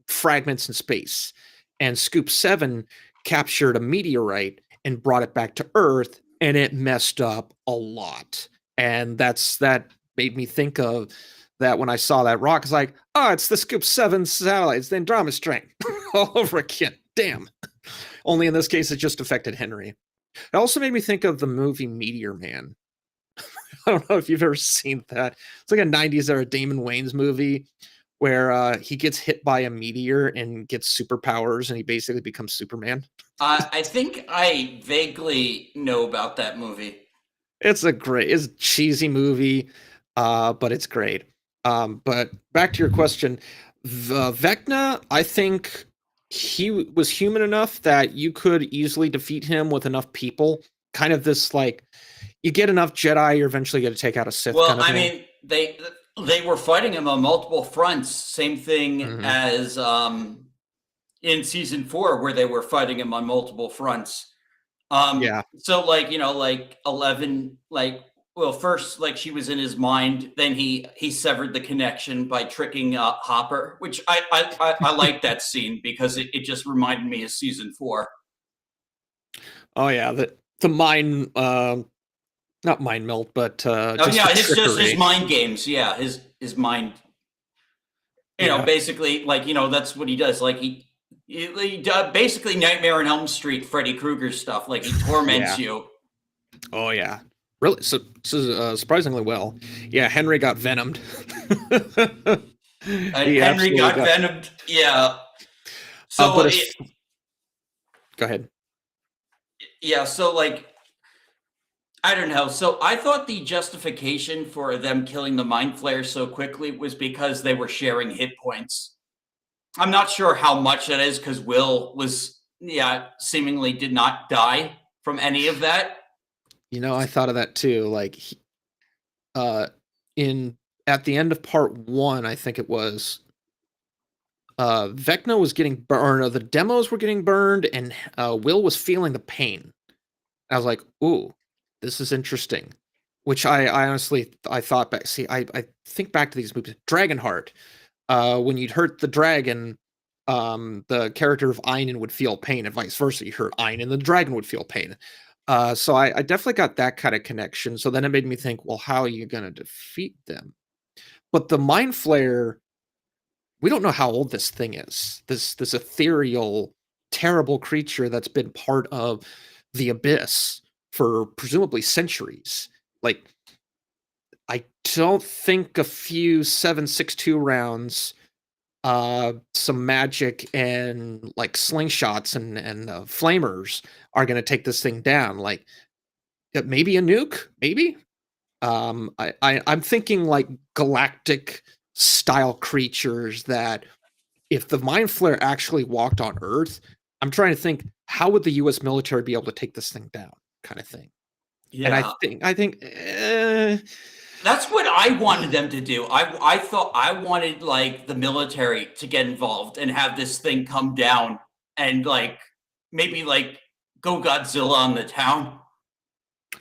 fragments in space, and Scoop 7 captured a meteorite and brought it back to Earth, and it messed up a lot. And that made me think of that when I saw that rock. It's like, oh, it's the Scoop 7 satellites, the Andromeda Strain all over again. Damn. Only in this case, it just affected Henry. It also made me think of the movie Meteor Man. I don't know if you've ever seen that. It's like a 90s era Damon Wayans movie where he gets hit by a meteor and gets superpowers and he basically becomes Superman. I think I vaguely know about that movie. It's a cheesy movie, but it's great. But back to your question, Vecna, I think he was human enough that you could easily defeat him with enough people. Kind of this like, you get enough Jedi, you're eventually going to take out a Sith. Well, kind of I thing. mean, they were fighting him on multiple fronts. Same thing as in season 4, where they were fighting him on multiple fronts. Yeah. So like, like 11, like, well, first, like she was in his mind, then he severed the connection by tricking Hopper, which I like that scene because it just reminded me of season 4. Oh yeah, the mind not mind melt, but Oh just yeah, the it's just his trickery. mind games. Yeah, his mind. Yeah. Basically, like that's what he does. Like he basically Nightmare on Elm Street, Freddy Krueger stuff. Like he torments Yeah. you. Oh yeah. Really surprisingly well. Yeah, Henry got venomed. And He Henry absolutely got got venomed. Yeah. So but go ahead. yeah, so like I don't know. So I thought the justification for them killing the mind flayer so quickly was because they were sharing hit points. I'm not sure how much that is because Will was, yeah, seemingly did not die from any of that. I thought of that too. Like uh in at the end of part 1, I think it was, Vecna was getting burned, or the demos were getting burned, and Will was feeling the pain. I was like, "Ooh, this is interesting." Which I honestly I thought back. See, I think back to these movies. Dragonheart, when you'd hurt the dragon, the character of Einen would feel pain, and vice versa. You hurt Einen, the dragon would feel pain. So I definitely got that kind of connection. So then it made me think, well, how are you going to defeat them? But the Mind Flayer, we don't know how old this thing is. This ethereal, terrible creature that's been part of the abyss for presumably centuries. Like, I don't think a few 7.62 rounds, some magic and like slingshots and flamers are going to take this thing down. Like, maybe a nuke, maybe. I'm thinking like galactic style creatures that, if the Mind Flare actually walked on Earth, I'm trying to think, how would the U.S. military be able to take this thing down, kind of thing. And Yeah. I think That's what I wanted them to do. I thought I wanted like the military to get involved and have this thing come down and like maybe like go Godzilla on the town.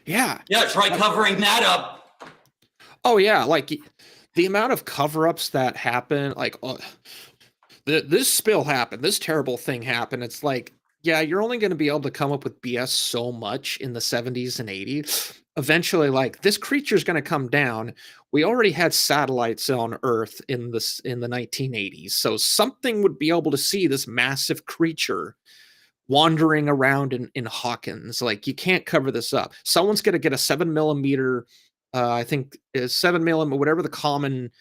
yeah. Yeah, try covering that up. Oh yeah, like the amount of cover-ups that happen, like, this spill happened, this terrible thing happened. It's like, yeah, you're only going to be able to come up with BS so much in the 70s and 80s. Eventually, like, this creature's going to come down. We already had satellites on Earth in the 1980s, so something would be able to see this massive creature wandering around in Hawkins. Like, you can't cover this up. Someone's going to get a 7 millimeter, I think is 7 millimeter, whatever the common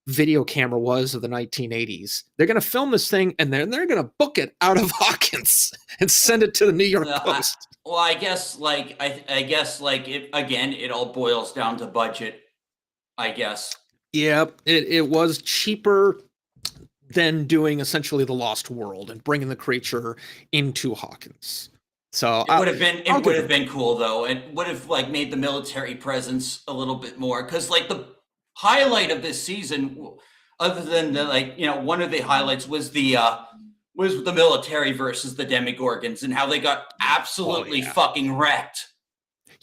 video camera was of the 1980s. They're going to film this thing, and then they're going to book it out of Hawkins and send it to the New York Post. Well, I guess like I guess like it again. It all boils down to budget. I guess. Yep, it was cheaper than doing essentially the Lost World and bringing the creature into Hawkins. So It would have been I'll it would give have it. been cool though. It would have like made the military presence a little bit more because like the highlight of this season, other than the like one of the highlights was the military versus the Demigorgons and how they got Oh absolutely yeah. fucking wrecked.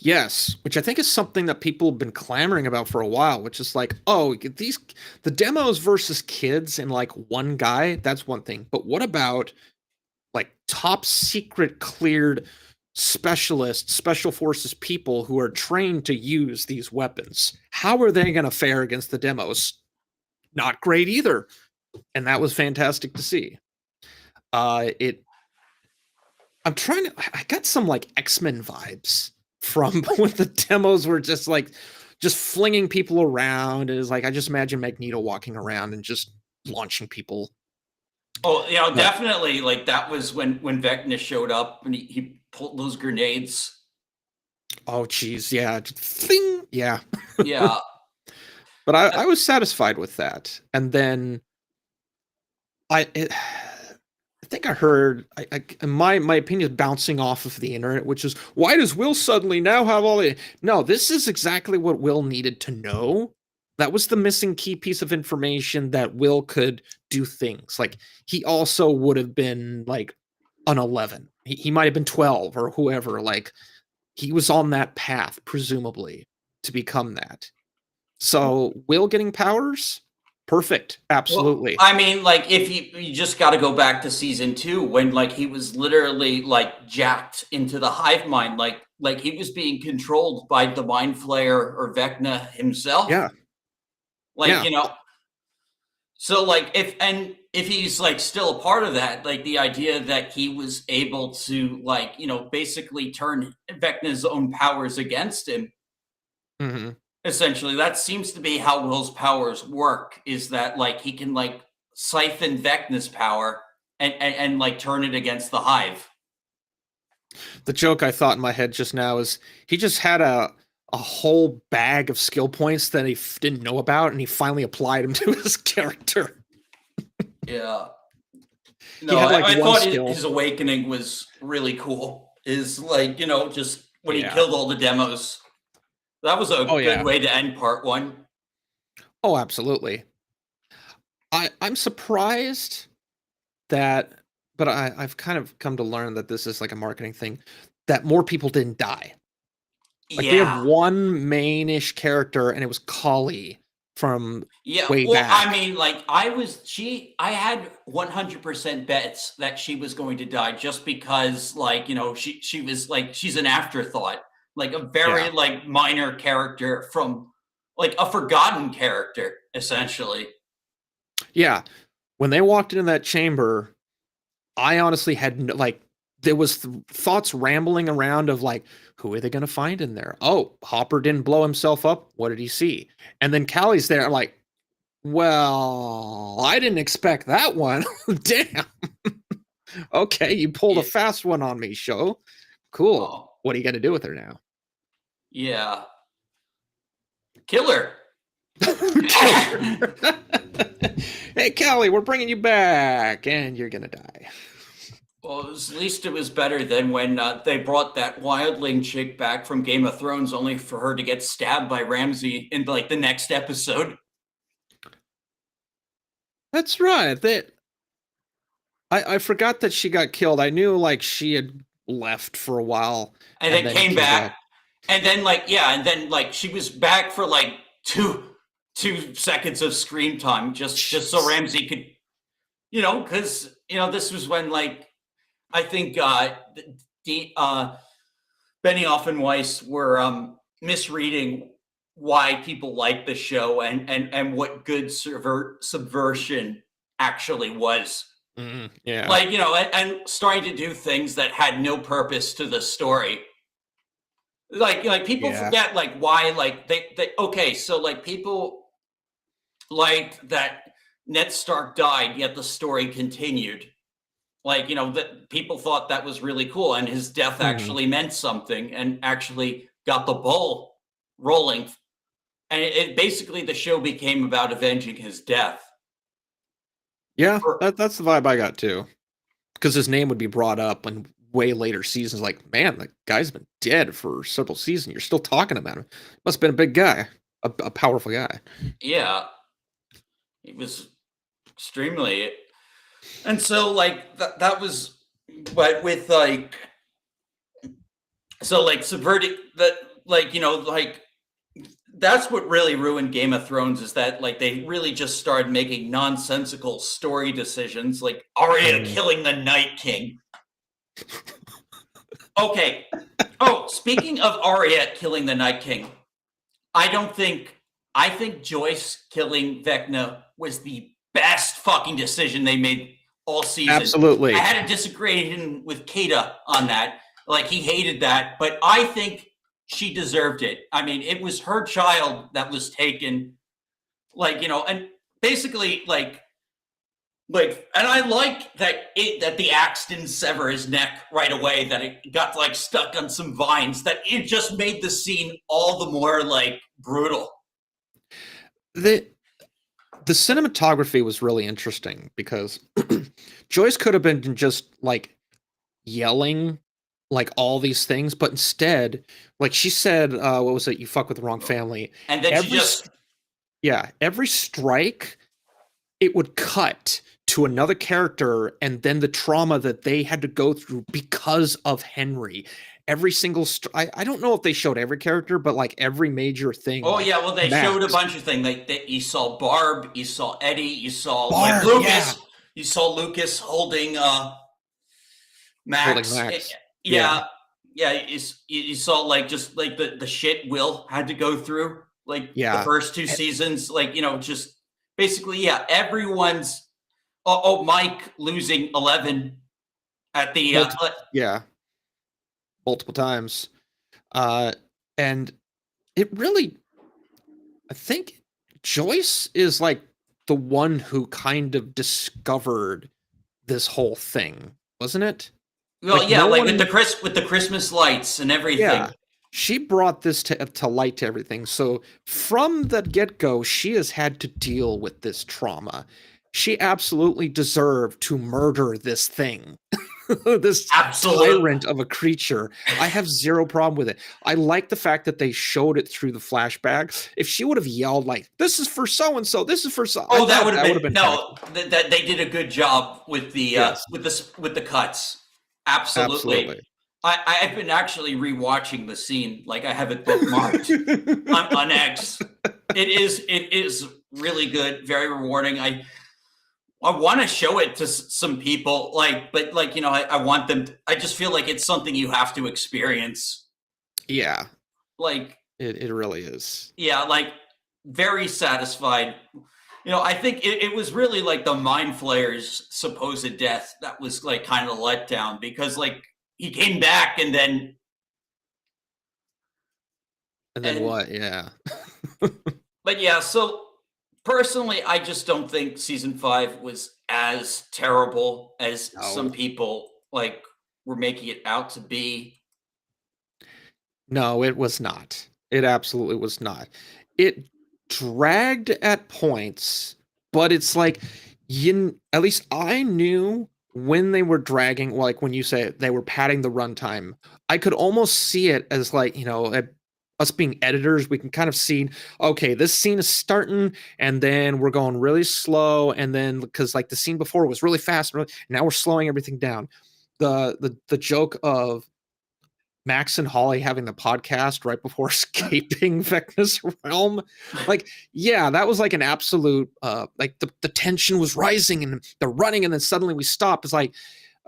Yes, which I think is something that people have been clamoring about for a while, which is like, oh, the demos versus kids and like one guy, that's one thing. But what about like top secret cleared specialists, special forces people who are trained to use these weapons? How are they going to fare against the demos? Not great either. And that was fantastic to see. It I got some like X-Men vibes from when the demos were just flinging people around. It was like, I just imagine Magneto walking around and just launching people. Oh, Uh, definitely. Like that was when Vecna showed up and he pulled those grenades. oh geez, yeah, thing, yeah. Yeah, But I was satisfied with that. And then I think I heard my opinion is bouncing off of the internet, which is, why does Will suddenly now have all the? No, this is exactly what Will needed to know. That was the missing key piece of information, that Will could do things. Like, he also would have been like an 11. He might have been 12 or whoever. Like, he was on that path, presumably, to become that. So, Will getting powers? Perfect. Well, Absolutely. I mean, like if you just got to go back to season 2 when like he was literally like jacked into the hive mind, like he was being controlled by the mind flayer or Vecna himself. Yeah. Like Yeah. you know, so like if he's like still a part of that, like the idea that he was able to like basically turn Vecna's own powers against him. Hmm. Essentially, that seems to be how Will's powers work, is that like he can like siphon Vecna's power and like turn it against the hive. The joke I thought in my head just now is he just had a whole bag of skill points that he didn't know about, and he finally applied them to his character. Yeah. He No, had like I one thought skill. his awakening was really cool. Is like, just when he Yeah. killed all the demos. That was a Oh good yeah. way to end part 1. Oh, absolutely. I'm surprised that, but I've kind of come to learn that this is like a marketing thing, that more people didn't die. Like, we had Yeah. one main-ish character, and it was Kali from Yeah, way well, I back. mean, like I had 100% bets that she was going to die just because like, she was like she's an afterthought, like a very Yeah. like minor character from like a forgotten character essentially. Yeah. When they walked into that chamber, I honestly had like, there was thoughts rambling around of like, who are they going to find in there? Oh, Hopper didn't blow himself up. What did he see? And then Callie's there, like, well, I didn't expect that one. Damn. Okay, you pulled a Yeah. fast one on me, show. Cool. Oh, What are you going to do with her now? yeah. Killer. Kill her. Hey, Callie, we're bringing you back, and you're going to die. Well, at least it was better than when they brought that wildling chick back from Game of Thrones, only for her to get stabbed by Ramsay in like the next episode. That's right. I forgot that she got killed. I knew like she had left for a while And and then then came came back, back. and then like and then like she was back for like two seconds of screen time, just so Jeez. Ramsay could, because this was when like I think Benioff and Weiss were misreading why people like the show and what good subversion actually was. Yeah. Like, and starting to do things that had no purpose to the story. Like people Yeah. forget like why like they okay, so like people liked that Ned Stark died, yet the story continued. Like, that people thought that was really cool, and his death Mhm. actually meant something and actually got the ball rolling. And it basically the show became about avenging his death. Yeah, For that's the vibe I got too. Because his name would be brought up in way later seasons. Like, man, the guy's been dead for several seasons. You're still talking about him. Must have been a big guy, a powerful guy. yeah, he was extremely. And so like that was, but with like, so like subverting that, like like that's what really ruined Game of Thrones, is that like they really just started making nonsensical story decisions, like Arya Mhm. killing the Night King. Okay. Oh, speaking of Arya killing the Night King, I don't think I think Joyce killing Vecna was the best fucking decision they made all season. I Absolutely. had a disagreement with Kata on that. Like he hated that, but I think she deserved it. I mean, it was her child that was taken. Like, and basically and I like that the axe didn't sever his neck right away, that it got like stuck on some vines, that it just made the scene all the more like brutal. The the cinematography was really interesting because Joyce could have been just like yelling like all these things, but instead, like she said, what was it? You fuck with the wrong family. And then she Every just yeah, every strike, it would cut to another character and then the trauma that they had to go through because of Henry. Every single I don't know if they showed every character, but like every major thing, Oh like yeah, well they showed a Max, bunch of things. Like you saw Barb, you saw Eddie, you saw like Barb, yeah, Lucas, you saw Lucas holding holding Max. Max, yeah, Yeah, yeah. You saw like just like the shit Will had to go through like the yeah, first two seasons. Like just basically yeah, everyone's. Oh, Mike losing 11 at the multiple, yeah, multiple times, uh, and it really, I think Joyce is like the one who kind of discovered this whole thing, wasn't it? well, Like yeah, no like with one, the Christmas lights and everything. yeah. She brought this to light to everything. So from the get-go, she has had to deal with this trauma. She absolutely deserved to murder this thing. This Absolute. tyrant of a creature. I have zero problem with it. I like the fact that they showed it through the flashbacks. If she would have yelled like, "This is for so and so, this is for so," I Oh, that thought would have that would been have been kind of no. cool. That they did a good job with the Yes, with the cuts. Absolutely. absolutely. I've been actually rewatching the scene. Like I have it bookmarked on X. It is really good, very rewarding. I want to show it to some people, like, but like I want them. I just feel like it's something you have to experience. Yeah, Like it really is. yeah, like very satisfied. I think it was really like the Mind Flayer's supposed death that was like kind of let down because like he came back And then and what? Yeah. but yeah, so personally I just don't think season 5 was as terrible as some No. people like were making it out to be. No, it was not. It absolutely was not. It dragged at points, but it's like at least I knew when they were dragging, like when you say they were padding the runtime, I could almost see it as like, us being editors, we can kind of see, okay, this scene is starting and then we're going really slow. And then because like the scene before was really fast, now we're slowing everything down. The joke of Max and Holly having the podcast right before escaping Vecna's realm. Like, yeah, that was like an absolute like the tension was rising and they're running, and then suddenly we stop. It's like,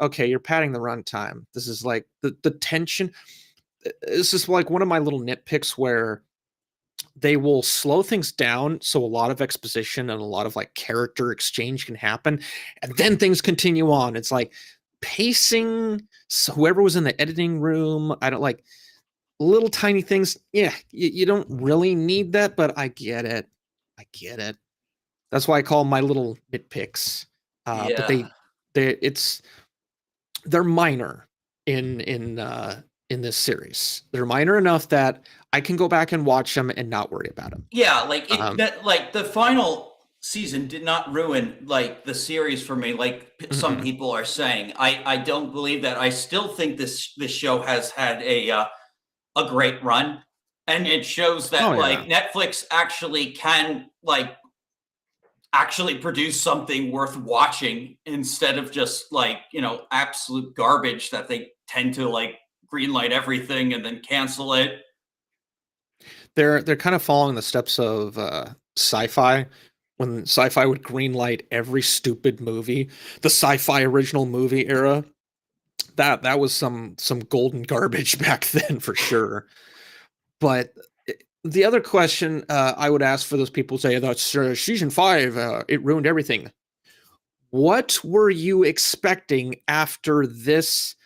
okay, you're padding the runtime. This is like the tension. This is like one of my little nitpicks where they will slow things down so a lot of exposition and a lot of like character exchange can happen, and then things continue on. It's like pacing, so whoever was in the editing room, I don't like little tiny things. Yeah, you don't really need that, but I get it. I get it. That's why I call them my little nitpicks. But Yeah. they're minor in this series. They're minor enough that I can go back and watch them and not worry about them. Yeah, like it Um, that like the final season did not ruin like the series for me like some mhm. people are saying. I don't believe that. I still think this show has had a great run, and it shows Oh that like yeah. Netflix actually can like actually produce something worth watching instead of just like absolute garbage that they tend to like greenlight everything and then cancel it. They're kind of following the steps of sci-fi, when sci-fi would greenlight every stupid movie, the sci-fi original movie era. That was some golden garbage back then for sure. But the other question I would ask for those people who say that's season 5, it ruined everything. What were you expecting after this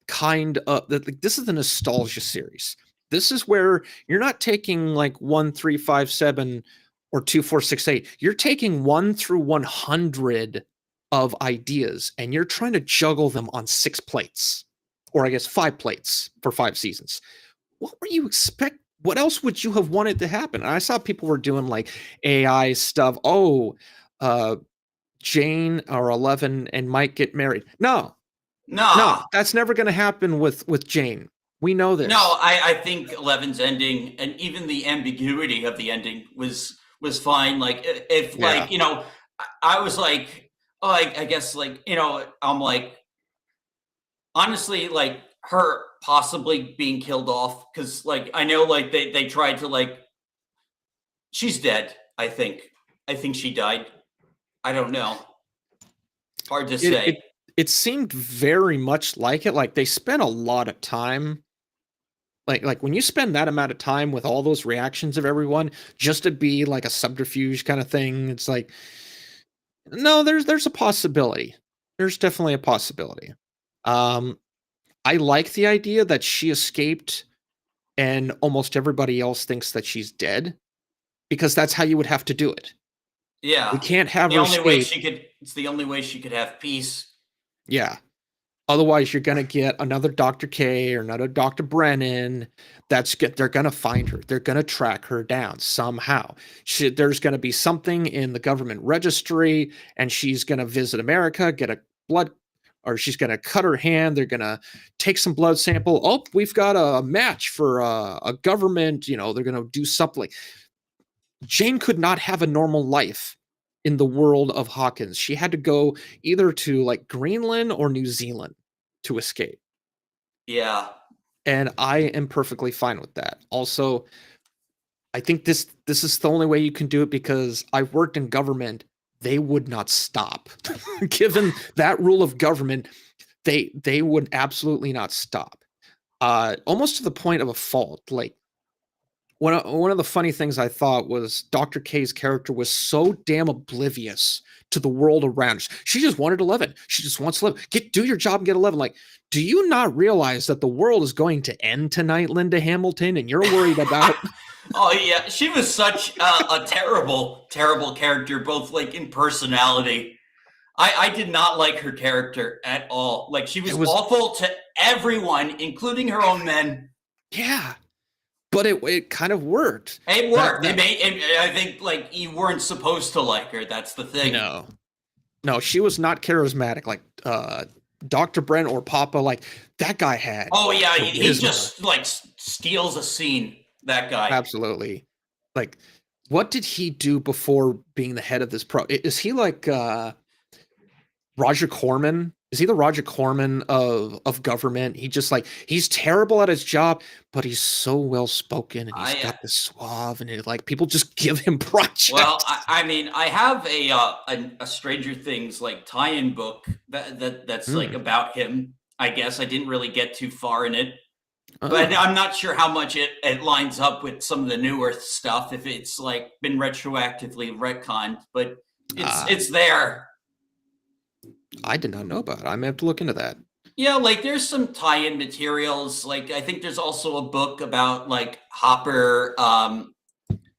kind of this is the nostalgia series. This is where you're not taking like 1, 3, 5, 7 or 2, 4, 6, 8. You're taking 1 through 100 of ideas and you're trying to juggle them on 6 plates, or I guess 5 plates for 5 seasons. What were you expect? What else would you have wanted to happen? I saw people were doing like AI stuff. Oh, uh, Jane or 11 and Mike get married. No, Nah. that's never going to happen with Jane. We know No, this. I think Eleven's ending and even the ambiguity of the ending was fine. Like if Yeah. like I was like I guess like I'm like honestly like her possibly being killed off because like I know like they tried to like she's dead. I think she died. I don't know. Hard to It say. it it seemed very much like it. Like they spent a lot of time. Like when you spend that amount of time with all those reactions of everyone just to be like a subterfuge kind of thing, it's like no, there's a possibility. There's definitely a possibility. Um, I like the idea that she escaped and almost everybody else thinks that she's dead because that's how you would have to do it. We Yeah. can't have her escape. It's the only way she could have peace. Yeah. Otherwise, you're gonna get another Dr. K or another Dr. Brennan. They're gonna find her. They're gonna track her down somehow. There's gonna be something in the government registry, and she's gonna visit America, get a blood, or she's gonna cut her hand. They're gonna take some blood sample. Oh, we've got a match for a government. They're gonna do something. Jane could not have a normal life in the world of Hawkins. She had to go either to like Greenland or New Zealand to escape. Yeah. And I am perfectly fine with that. Also, I think this is the only way you can do it because I worked in government. They would not stop. Given that rule of government, they would absolutely not stop. Almost to the point of a fault. Like one of the funny things I thought was Dr. K's character was so damn oblivious to the world around her. She just wanted 11. She just wants 11. Do your job and get 11. Like, do you not realize that the world is going to end tonight, Linda Hamilton, and you're worried about Oh yeah, she was such a terrible, terrible character, both like in personality. I did not like her character at all. Like she it was was awful to everyone, including her own men. yeah, but it kind of worked. It That worked. that I think like you weren't supposed to like her. That's the thing. no. No, she was not charismatic like Dr. Brent or Papa. Like that guy had Oh yeah, he charisma. just like steals a scene. That guy. Absolutely. Like, what did he do before being the head of this pro? Is he like Roger Corman? Is he the Roger Corman of government? He just like he's terrible at his job, but he's so well spoken and he's I got this suave and like people just give him Well, projects. I mean, I have a Stranger Things like tie-in book that's like Mm. about him. I guess I didn't really get too far in it, but Oh. I'm not sure how much it lines up with some of the newer stuff. If it's like been retroactively retconned, but Ah, it's there. I did not know about it. I may have to look into that. Yeah, like there's some tie-in materials. Like I think there's also a book about like Hopper,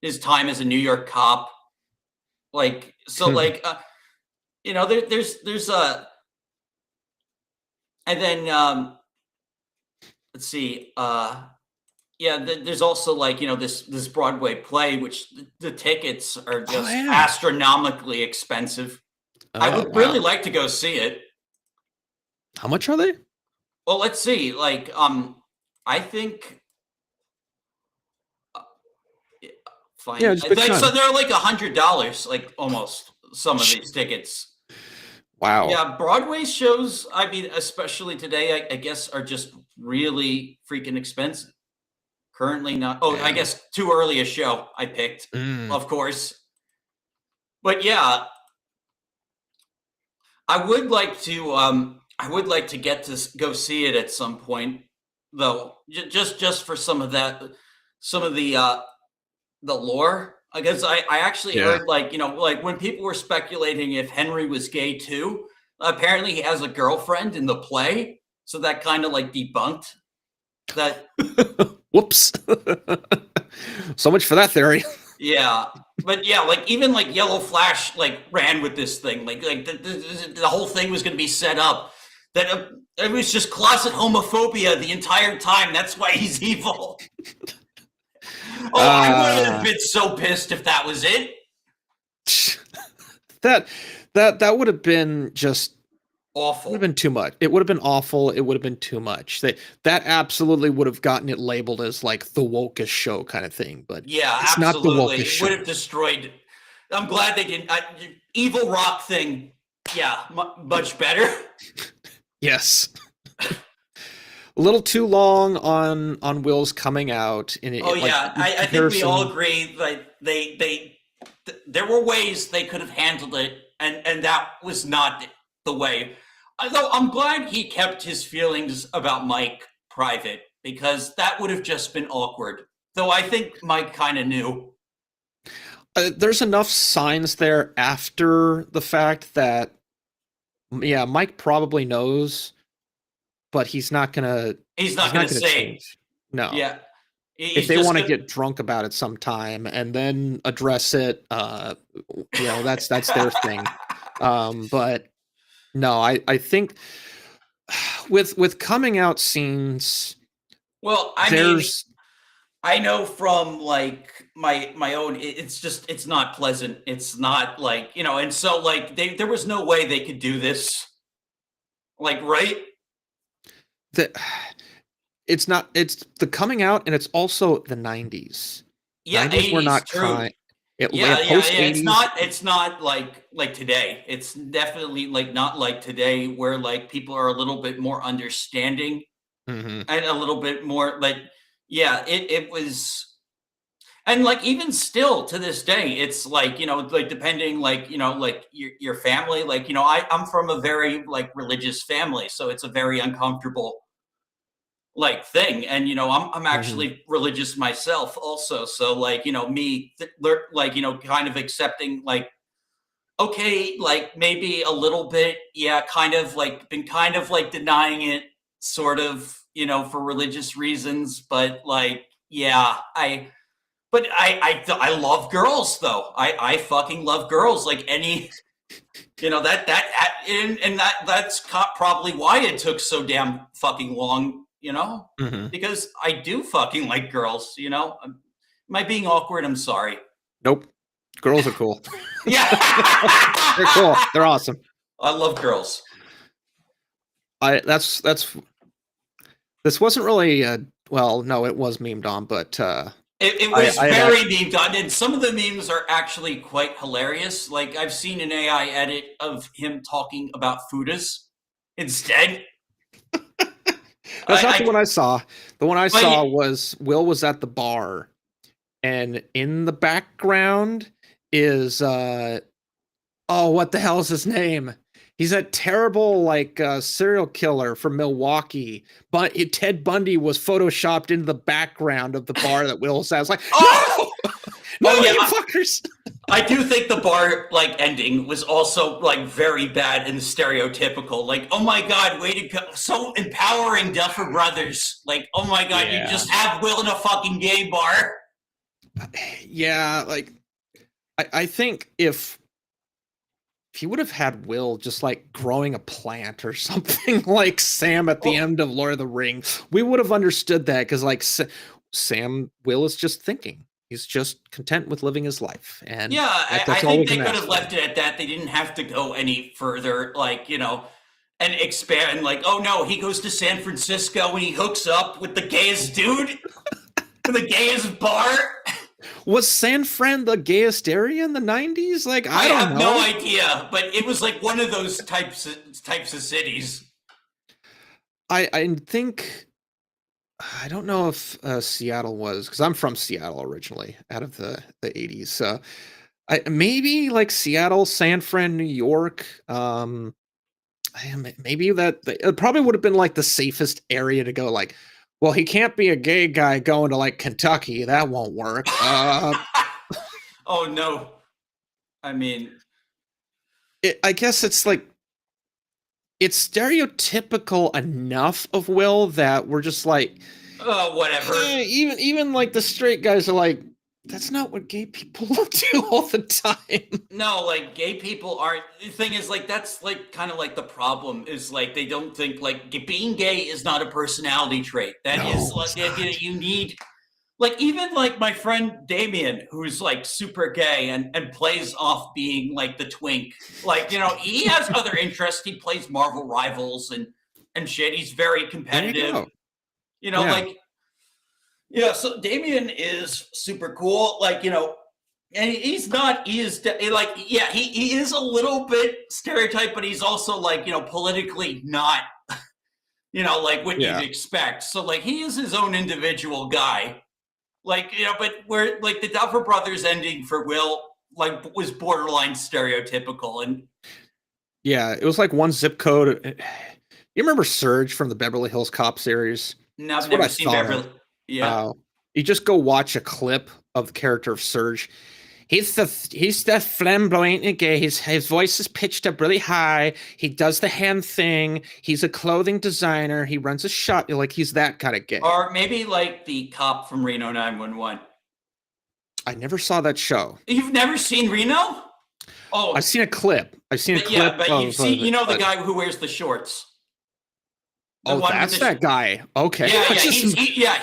his time as a New York cop. Like so, like there's a and then let's see yeah there's also like this Broadway play which the tickets are Oh just yeah. astronomically expensive. I Oh would really wow. like to go see it. How much are they? Well, let's see, like I think uh, yeah, Yeah, fine just big so time. they're like $100 like almost some of these tickets. Wow. Yeah, Broadway shows, I mean, especially today, I guess, are just really freaking expensive. Currently not. Oh, I Yeah. guess too early a show I picked, Mm. of course. But yeah, I would like to get to go see it at some point, though. Just for some of that, some of the lore. I guess I actually Yeah. heard like like when people were speculating if Henry was gay too. Apparently, he has a girlfriend in the play, so that kind of like debunked that. Whoops. So much for that theory. Yeah, but yeah, like even like Yellow Flash like ran with this thing, like the whole thing was going to be set up that it was just closet homophobia the entire time. That's why he's evil. Oh, I would have Uh been so pissed if that was it. that that would have Awful. been too much. It would have been awful. It would have been too much. That absolutely would have gotten it labeled as like the wokest show kind of thing, but Yeah, it's not the absolutely. wokest It would show. have destroyed. I'm glad they didn't. Evil Rock thing. Yeah, much better. Yes. A little too long on Will's coming out in Oh it, like yeah, in I think we all comparison. agree that there were ways they could have handled it, and that was not the way. Although I'm glad he kept his feelings about Mike private, because that would have just been awkward. Though I think Mike kind of knew. There's enough signs there after the fact that, yeah, Mike probably knows, but He's he's not not gonna gonna say, change. No. yeah. If He's they just want to gonna. get drunk about it sometime and then address it, that's their thing. But no, I think with coming out scenes, Well, I mean, there's I know from like my own, it's not pleasant. It's not like, and so like there was no way they could do this. Like, right? the it's not it's the coming out, and it's also the 90s. Yeah, 90s were 80s, not true. kind. It Yeah, yeah, yeah, post yeah. It's 80s. not it's not like today. It's definitely like not like today where like people are a little bit more understanding Hmm. and a little bit more like, yeah, it was. And like even still to this day, it's like, like depending like, like your family, like, I'm from a very like religious family, so it's a very uncomfortable like thing. And I'm Hmm. actually religious myself also, so like, like, kind of accepting like, okay, like maybe a little bit, yeah, kind of like been kind of like denying it sort of, for religious reasons, but like, yeah, I love girls though. I fucking love girls like any, and that's probably why it took so damn fucking long, Hmm. because I do fucking like girls. Am I being awkward? I'm sorry. Nope. Girls are cool. Yeah. They're cool. They're awesome. I love girls. I that's this wasn't really well, no, it was memed on, but It I was I had very memed on, and some of the memes are actually quite hilarious. Like I've seen an AI edit of him talking about fudas instead. that's not the one I I saw. The one I but saw was Will was at the bar, and in the background is oh, what the hell is his name? He's that terrible like serial killer from Milwaukee. But Ted Bundy was photoshopped into the background of the bar that Will was at. I was like, oh no, no, oh yeah, you fuckers. I do think the bar like ending was also like very bad and stereotypical. Like, oh my god, way to go, so empowering, Duffer Brothers. Like, oh my god, you Yeah, just have Will in a fucking gay bar. yeah. Like I think if he would have had Will just like growing a plant or something like Sam at the Oh end of Lord of the Rings, we would have understood that because like Sam Will is just thinking. He's just content with living his life, and yeah, I that's all we think they can could ask have for. left it at that. They didn't have to go any further. Like, and expand. Like, oh no, he goes to San Francisco and he hooks up with the gayest dude in the gayest bar. Was San Fran the gayest area in the 90s? Like, I I don't have no know. idea, but it was like one of those types of cities. I think I don't know if Seattle was because I'm from Seattle originally, out of the 80s. So maybe like Seattle, San Fran, New York. Maybe that it probably would have been like the safest area to go. Like, well, he can't be a gay guy going to like Kentucky. That won't work. Oh no. I mean, I guess it's like it's stereotypical enough of Will that we're just like, whatever. even like the straight guys are like, that's not what gay people do all the time. No, like gay people aren't. The thing is, like that's like kind of like the problem is like they don't think like being gay is not a personality trait. That is No, like it's not. you need like even like my friend Damien, who's like super gay and plays off being like the twink. Like he has other interests. He plays Marvel Rivals and shit. He's very There you competitive. go. Yeah. Like yeah. So Damien is super cool. Like and he's not. He is like, yeah, he is a little bit stereotyped, but he's also like, politically not, like what you'd Yeah. expect. So like he is his own individual guy. Like, but where like the Duffer Brothers ending for Will like was borderline stereotypical. And Yeah, it was like one zip code. You remember Surge from the Beverly Hills Cop series? no, I've That's what never I seen thought Beverly. of. Yeah. Uh, you just go watch a clip of the character of Surge. He's the flamboyant gay. His voice is pitched up really high. He does the hand thing. He's a clothing designer. He runs a shop. Like he's that kind of gay. Or maybe like the cop from Reno 911. I never saw that show. You've never seen Reno? I've Oh, seen a clip. I've seen a clip. yeah, but of, you've seen, the but- guy who wears the shorts. The Oh, one with that's the that guy. Okay. Yeah, I yeah, just-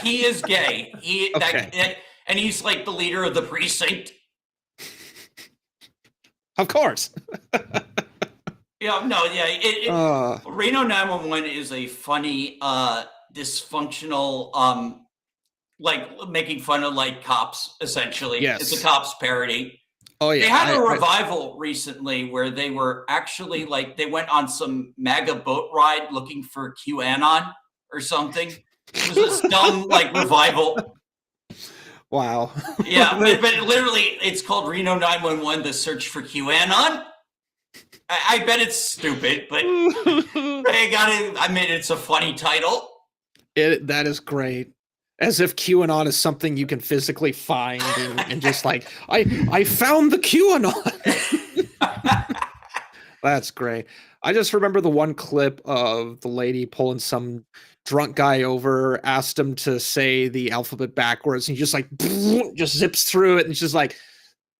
he is gay. Okay. And he's like the leader of the precinct. Of course. Yeah, no, yeah. Uh, Reno 911 is a funny, dysfunctional, like making fun of like cops. Essentially, Yes. it's a cops parody. oh yeah. They had a revival recently where they were actually like they went on some MAGA boat ride looking for QAnon or something. It was this dumb like revival. Wow. Yeah, but literally, it's called Reno 911: The Search for QAnon. I bet it's stupid, but I got it. I mean, it's a funny title. That is great. As if QAnon is something you can physically find and just like I found the QAnon. That's great. I just remember the one clip of the lady pulling some drunk guy over, asked him to say the alphabet backwards, and he just like just zips through it, and it's just like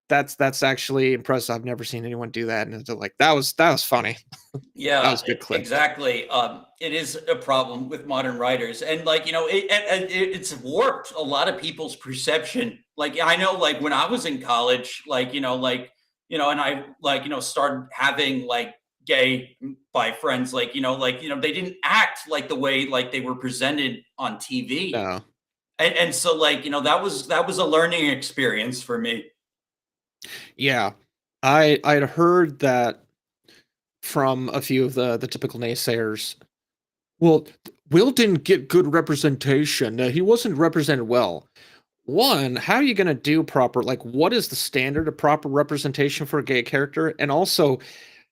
that's actually impressive. I've never seen anyone do that, and it's like that was funny. Yeah, That was a good clip. exactly. It is a problem with modern writers, and like it's warped a lot of people's perception. Like I know, like when I was in college, and I started having like gay by friends, they didn't act like the way like they were presented on TV, No. and so that was a learning experience for me. Yeah. I'd heard that from a few of the typical naysayers. Well, Will didn't get good representation. He wasn't represented well. One, how are you going to do proper, like, what is the standard of proper representation for a gay character? And also,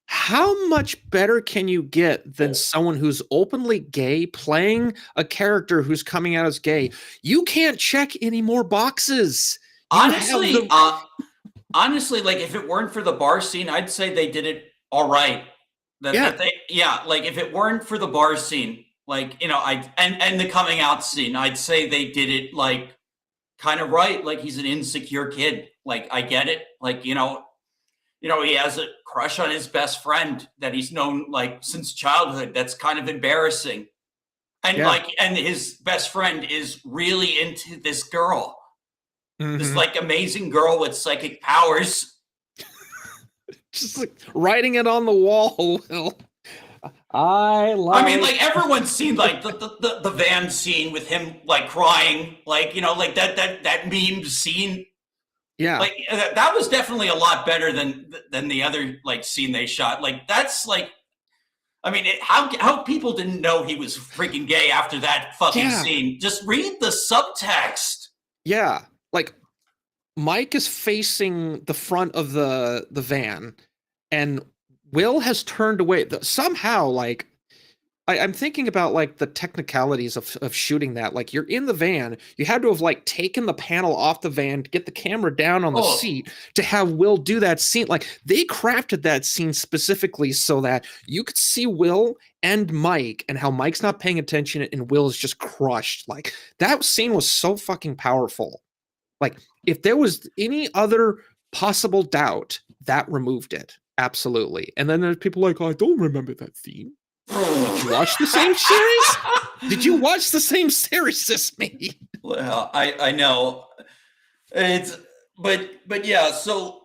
how much better can you get than someone who's openly gay playing a character who's coming out as gay? You can't check any more boxes. You have Honestly, the- honestly, like if it weren't for the bar scene, I'd say they did it all right. Like if it weren't for the bar scene, and the coming out scene, I'd say they did it like kind of right. Like he's an insecure kid. Like I get it. Like he has a crush on his best friend that he's known like since childhood. That's kind of embarrassing. And Yeah. and his best friend is really into this girl. This Mhm. like amazing girl with psychic powers. Just like writing it on the wall. Will. I mean, like everyone's seen like the van scene with him like crying, like like that meme scene. Yeah. Like that was definitely a lot better than the other like scene they shot. Like that's like, I mean, how people didn't know he was freaking gay after that fucking scene? Just read the subtext. Yeah. Like Mike is facing the front of the van, and Will has turned away. Somehow, like I'm thinking about like the technicalities of shooting that. Like you're in the van, you had to have like taken the panel off the van to get the camera down on the seat to have Will do that scene. Like they crafted that scene specifically so that you could see Will and Mike and how Mike's not paying attention and Will is just crushed. Like that scene was so fucking powerful. Like if there was any other possible doubt, that removed it. Absolutely. And then there's people like, oh, I don't remember that scene. Did you watch the same series? Did you watch the same series as me? Well, I know it's, but yeah. So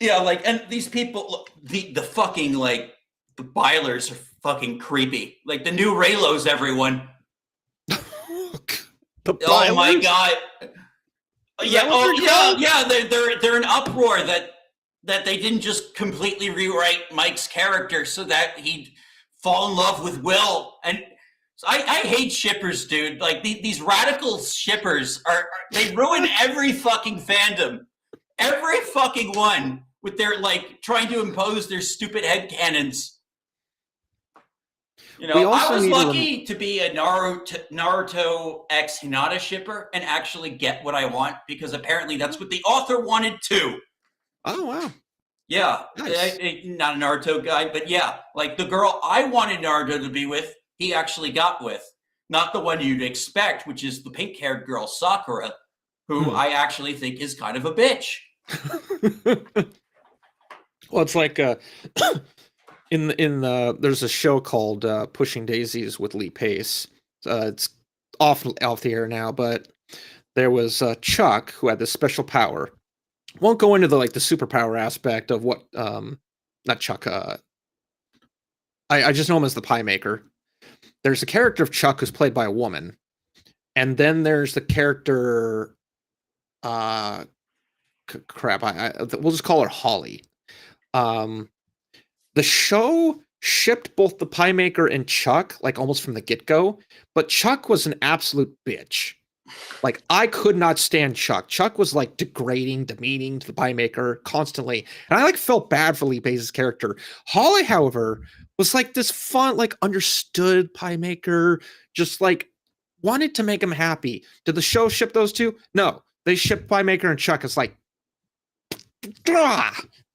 yeah, like, and these people, look, the fucking like the Bylers are fucking creepy. Like the new Raylos, everyone. The Oh my Bylers? god. Is Yeah. that what Oh, they're yeah. called? Yeah. They're in uproar that they didn't just completely rewrite Mike's character so that he'd fall in love with Will. And so I hate shippers, dude. Like these radical shippers they ruin every fucking fandom, every fucking one with their like trying to impose their stupid headcanons. You We know, I also was need to lucky to be a Naruto X Hinata shipper and actually get what I want because apparently that's what the author wanted too. Oh wow, Yeah, nice. not a Naruto guy, but yeah, like the girl I wanted Naruto to be with, he actually got with. Not the one you'd expect, which is the pink haired girl Sakura, who Hmm. I actually think is kind of a bitch. Well, it's like in there's a show called Pushing Daisies with Lee Pace. It's off the air now, but there was Chuck who had this special power. Won't go into the like the superpower aspect of what not Chuck. I just know him as the pie maker. There's a character of Chuck who's played by a woman, and then there's the character. Uh, crap. We'll just call her Holly. Um, the show shipped both the pie maker and Chuck like almost from the get go, but Chuck was an absolute bitch. Like I could not stand Chuck. Chuck was like degrading, demeaning to the pie maker constantly, and I like felt bad for Lee Pace's character. Holly, however, was like this fun, like understood pie maker, just like wanted to make him happy. Did the show ship those two? No, they shipped pie maker and Chuck. It's like,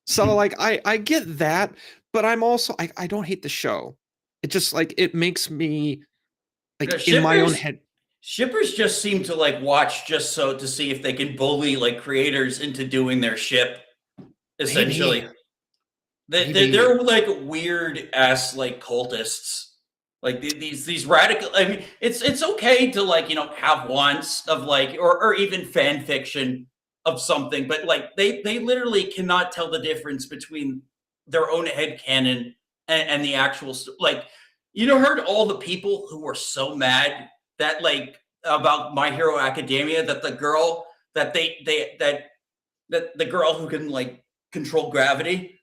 so like I get that, but I'm also I don't hate the show. It just like it makes me You know, like in my own head. shippers just seem to like watch just so to see if they can bully like creators into doing their ship. Maybe, Essentially, maybe. they're like weird ass like cultists. Like these radical. I mean, it's okay to like have wants of like or even fan fiction of something, but like they literally cannot tell the difference between their own head canon and the actual like heard all the people who were so mad that like about My Hero Academia that the girl that that the girl who can like control gravity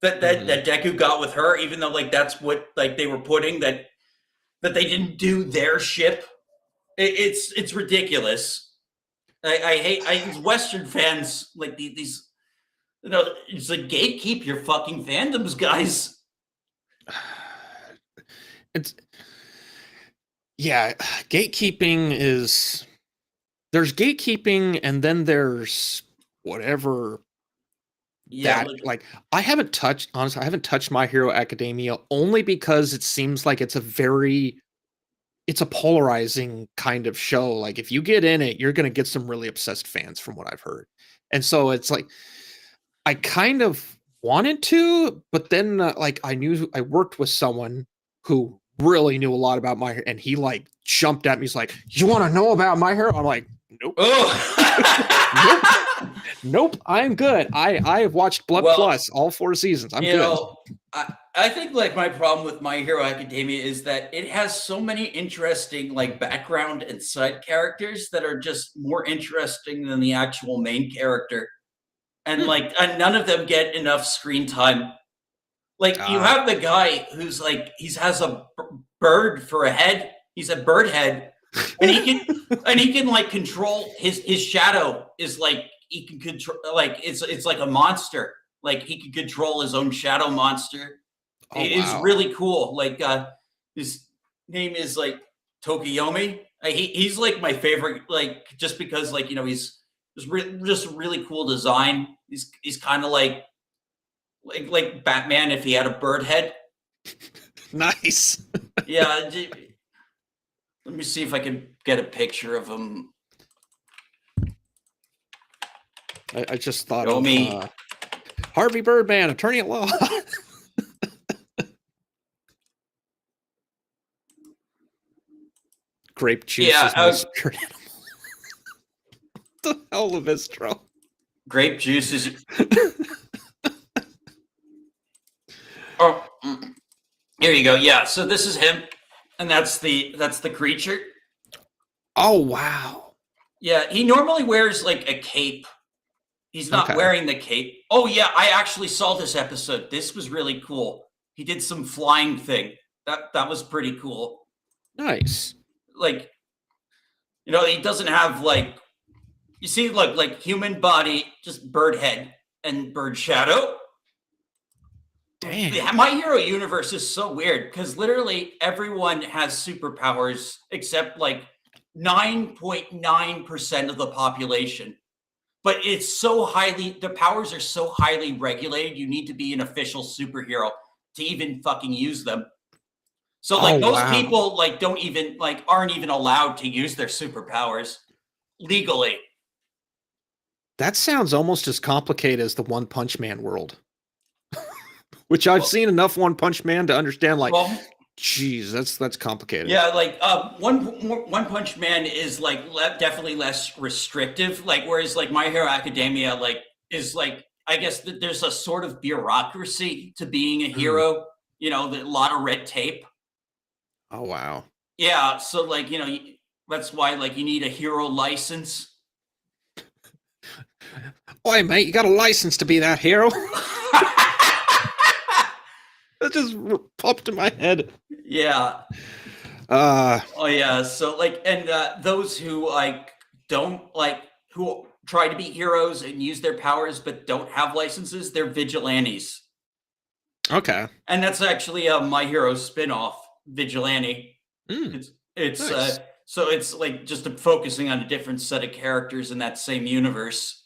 Mhm. that Deku got with her, even though like that's what like they were putting that they didn't do their ship. It's ridiculous. I hate these Western fans like these. It's like gatekeep your fucking fandoms, guys. It's yeah, gatekeeping is there's gatekeeping and then there's whatever Yeah, that like I haven't touched honestly, I haven't touched My Hero Academia only because it seems like it's a polarizing kind of show. Like if you get in it, you're going to get some really obsessed fans from what I've heard. And so it's like I kind of wanted to, but then like I knew I worked with someone who really knew a lot about my hair, and he like jumped at me. He's like, "You want to know about my hair?" I'm like, "Nope, nope, oh. nope. I'm good. I have watched Blood Well, Plus all 4 seasons. I'm you good." know, I think like my problem with My Hero Academia is that it has so many interesting like background and side characters that are just more interesting than the actual main character. And Hmm. like none of them get enough screen time. Like you Ah. have the guy who's like he has a bird for a head. He's a bird head, and he can like control his shadow. Is like he can control like it's like a monster. Like he can control his own shadow monster. Oh It is wow. really cool. Like his name is like Tokiyomi. He's like my favorite. Like just because like just really cool design. He's kind of like Batman if he had a bird head. Nice. Yeah, let me see if I can get a picture of him. I just thought Show of me. Harvey Birdman, attorney at law. Grape juice Yeah, is my spirit animal. The hell of Istro. grape juice is. Oh, here you go. Yeah, so this is him, and that's the creature. Oh wow. Yeah, he normally wears like a cape. He's not Okay. wearing the cape. Oh yeah, I actually saw this episode. This was really cool. He did some flying thing. That was pretty cool. Nice. Like, he doesn't have like, you see, look, like human body, just bird head and bird shadow. The Damn. My Hero universe is so weird because literally everyone has superpowers except like 9.9% of the population. But it's so highly, the powers are so highly regulated, you need to be an official superhero to even fucking use them. So Oh like most wow. people like don't even like aren't even allowed to use their superpowers legally. That sounds almost as complicated as the One Punch Man world, which I've Well, seen enough One Punch Man to understand. Like, well, geez, that's complicated. yeah, like One Punch Man is like definitely less restrictive. Like whereas like My Hero Academia like is like I guess there's a sort of bureaucracy to being a Mm. hero. A lot of red tape. Oh wow. Yeah, so like that's why like you need a hero license. Oi, mate, you got a license to be that hero? That just popped in my head. Yeah. Uh, Oh yeah. So like, and those who like don't like who try to be heroes and use their powers but don't have licenses, they're vigilantes. okay. And that's actually a My Hero spinoff, Vigilante. Mm, It's nice. so it's like just focusing on a different set of characters in that same universe.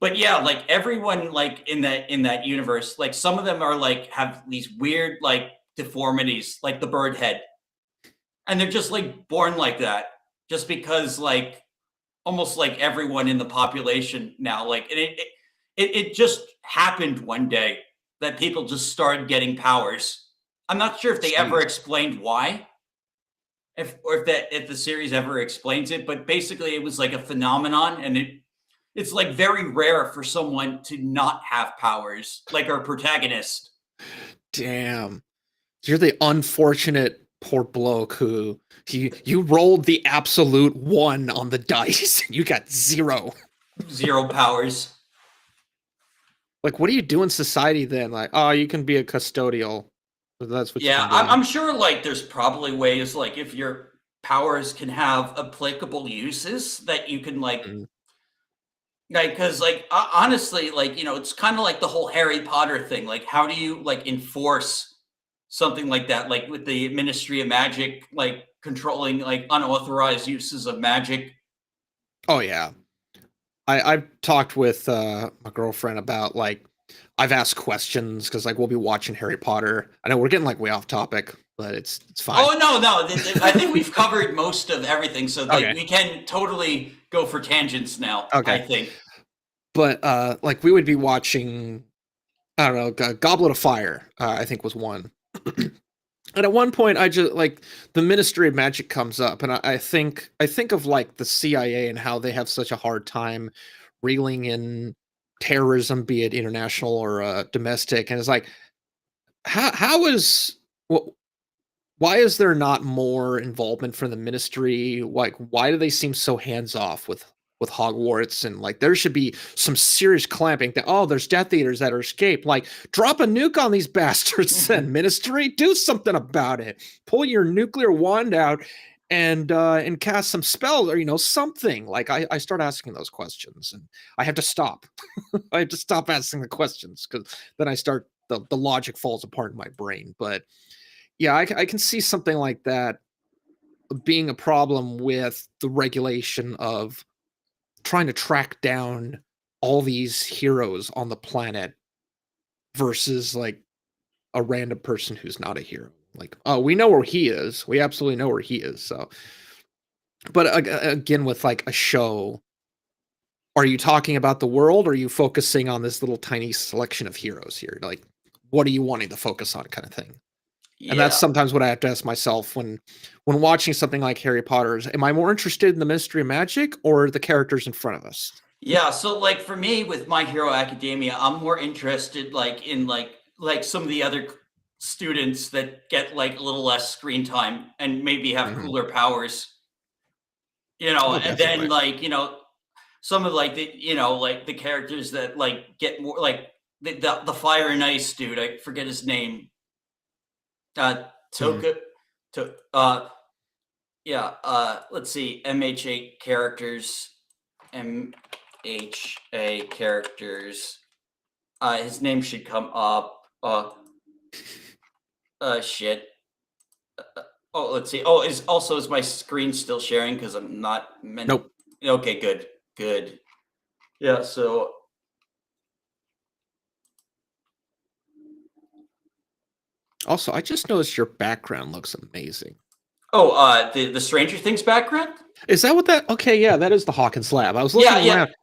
But yeah, like everyone like in that universe, like some of them are like have these weird like deformities, like the bird head, and they're just like born like that, just because like almost like everyone in the population now, like it just happened one day that people just started getting powers. I'm not sure if they ever Jeez. explained why, if the series ever explains it, but basically it was like a phenomenon, and it's like very rare for someone to not have powers, like our protagonist. Damn. You're the unfortunate poor bloke who you rolled the absolute one on the dice and you got zero. Zero powers. Like, what do you do in society then? Like, oh, you can be a custodial. That's what you Yeah, can I'm, do. I'm sure like there's probably ways like if your powers can have applicable uses that you can Mm. like because like honestly like it's kind of like the whole Harry Potter thing. Like how do you like enforce something like that, like with the Ministry of Magic like controlling like unauthorized uses of magic? Oh yeah. I've talked with my girlfriend about like I've asked questions because like we'll be watching Harry Potter. I know we're getting like way off topic, but it's fine. Oh no, I think we've covered most of everything, so like Okay. we can totally go for tangents now, I Okay. think. But like we would be watching I don't know, Goblet of Fire, I think was one. And at one point I just like the Ministry of Magic comes up and I think of like the CIA and how they have such a hard time reeling in terrorism, be it international or domestic. And it's like, how is what why is there not more involvement from the ministry? Like, why do they seem so hands off with Hogwarts? And like, there should be some serious clamping. That oh, there's Death Eaters that are escaped. Like, drop a nuke on these bastards. And ministry, do something about it. Pull your nuclear wand out and cast some spells or something. Like, I start asking those questions, and I have to stop. I have to stop asking the questions because then I start the logic falls apart in my brain. But yeah, I can see something like that being a problem with the regulation of trying to track down all these heroes on the planet versus like a random person who's not a hero. Like, oh, we know where he is. We absolutely know where he is. So, but again, with like a show, are you talking about the world? Or are you focusing on this little tiny selection of heroes here? Like, what are you wanting to focus on, kind of thing? And that's Yeah. sometimes what I have to ask myself when watching something like Harry Potter is, am I more interested in the mystery of magic or the characters in front of us? Yeah, so like for me with My Hero Academia, I'm more interested like in like some of the other students that get like a little less screen time and maybe have Mhm. cooler powers. Oh, And then definitely. like, some of like the characters that like get more like the fire and ice dude, I forget his name. Hmm. Toka to yeah, let's see, MHA characters. MHA characters. His name should come up. Shit. Oh, let's see. Oh, is my screen still sharing? Because I'm not meant. Nope. Okay, good, good. Yeah. So, Also, I just noticed your background looks amazing. the Stranger Things background. Is that what that? Okay, yeah, that is the Hawkins lab. I was Yeah, looking yeah, around.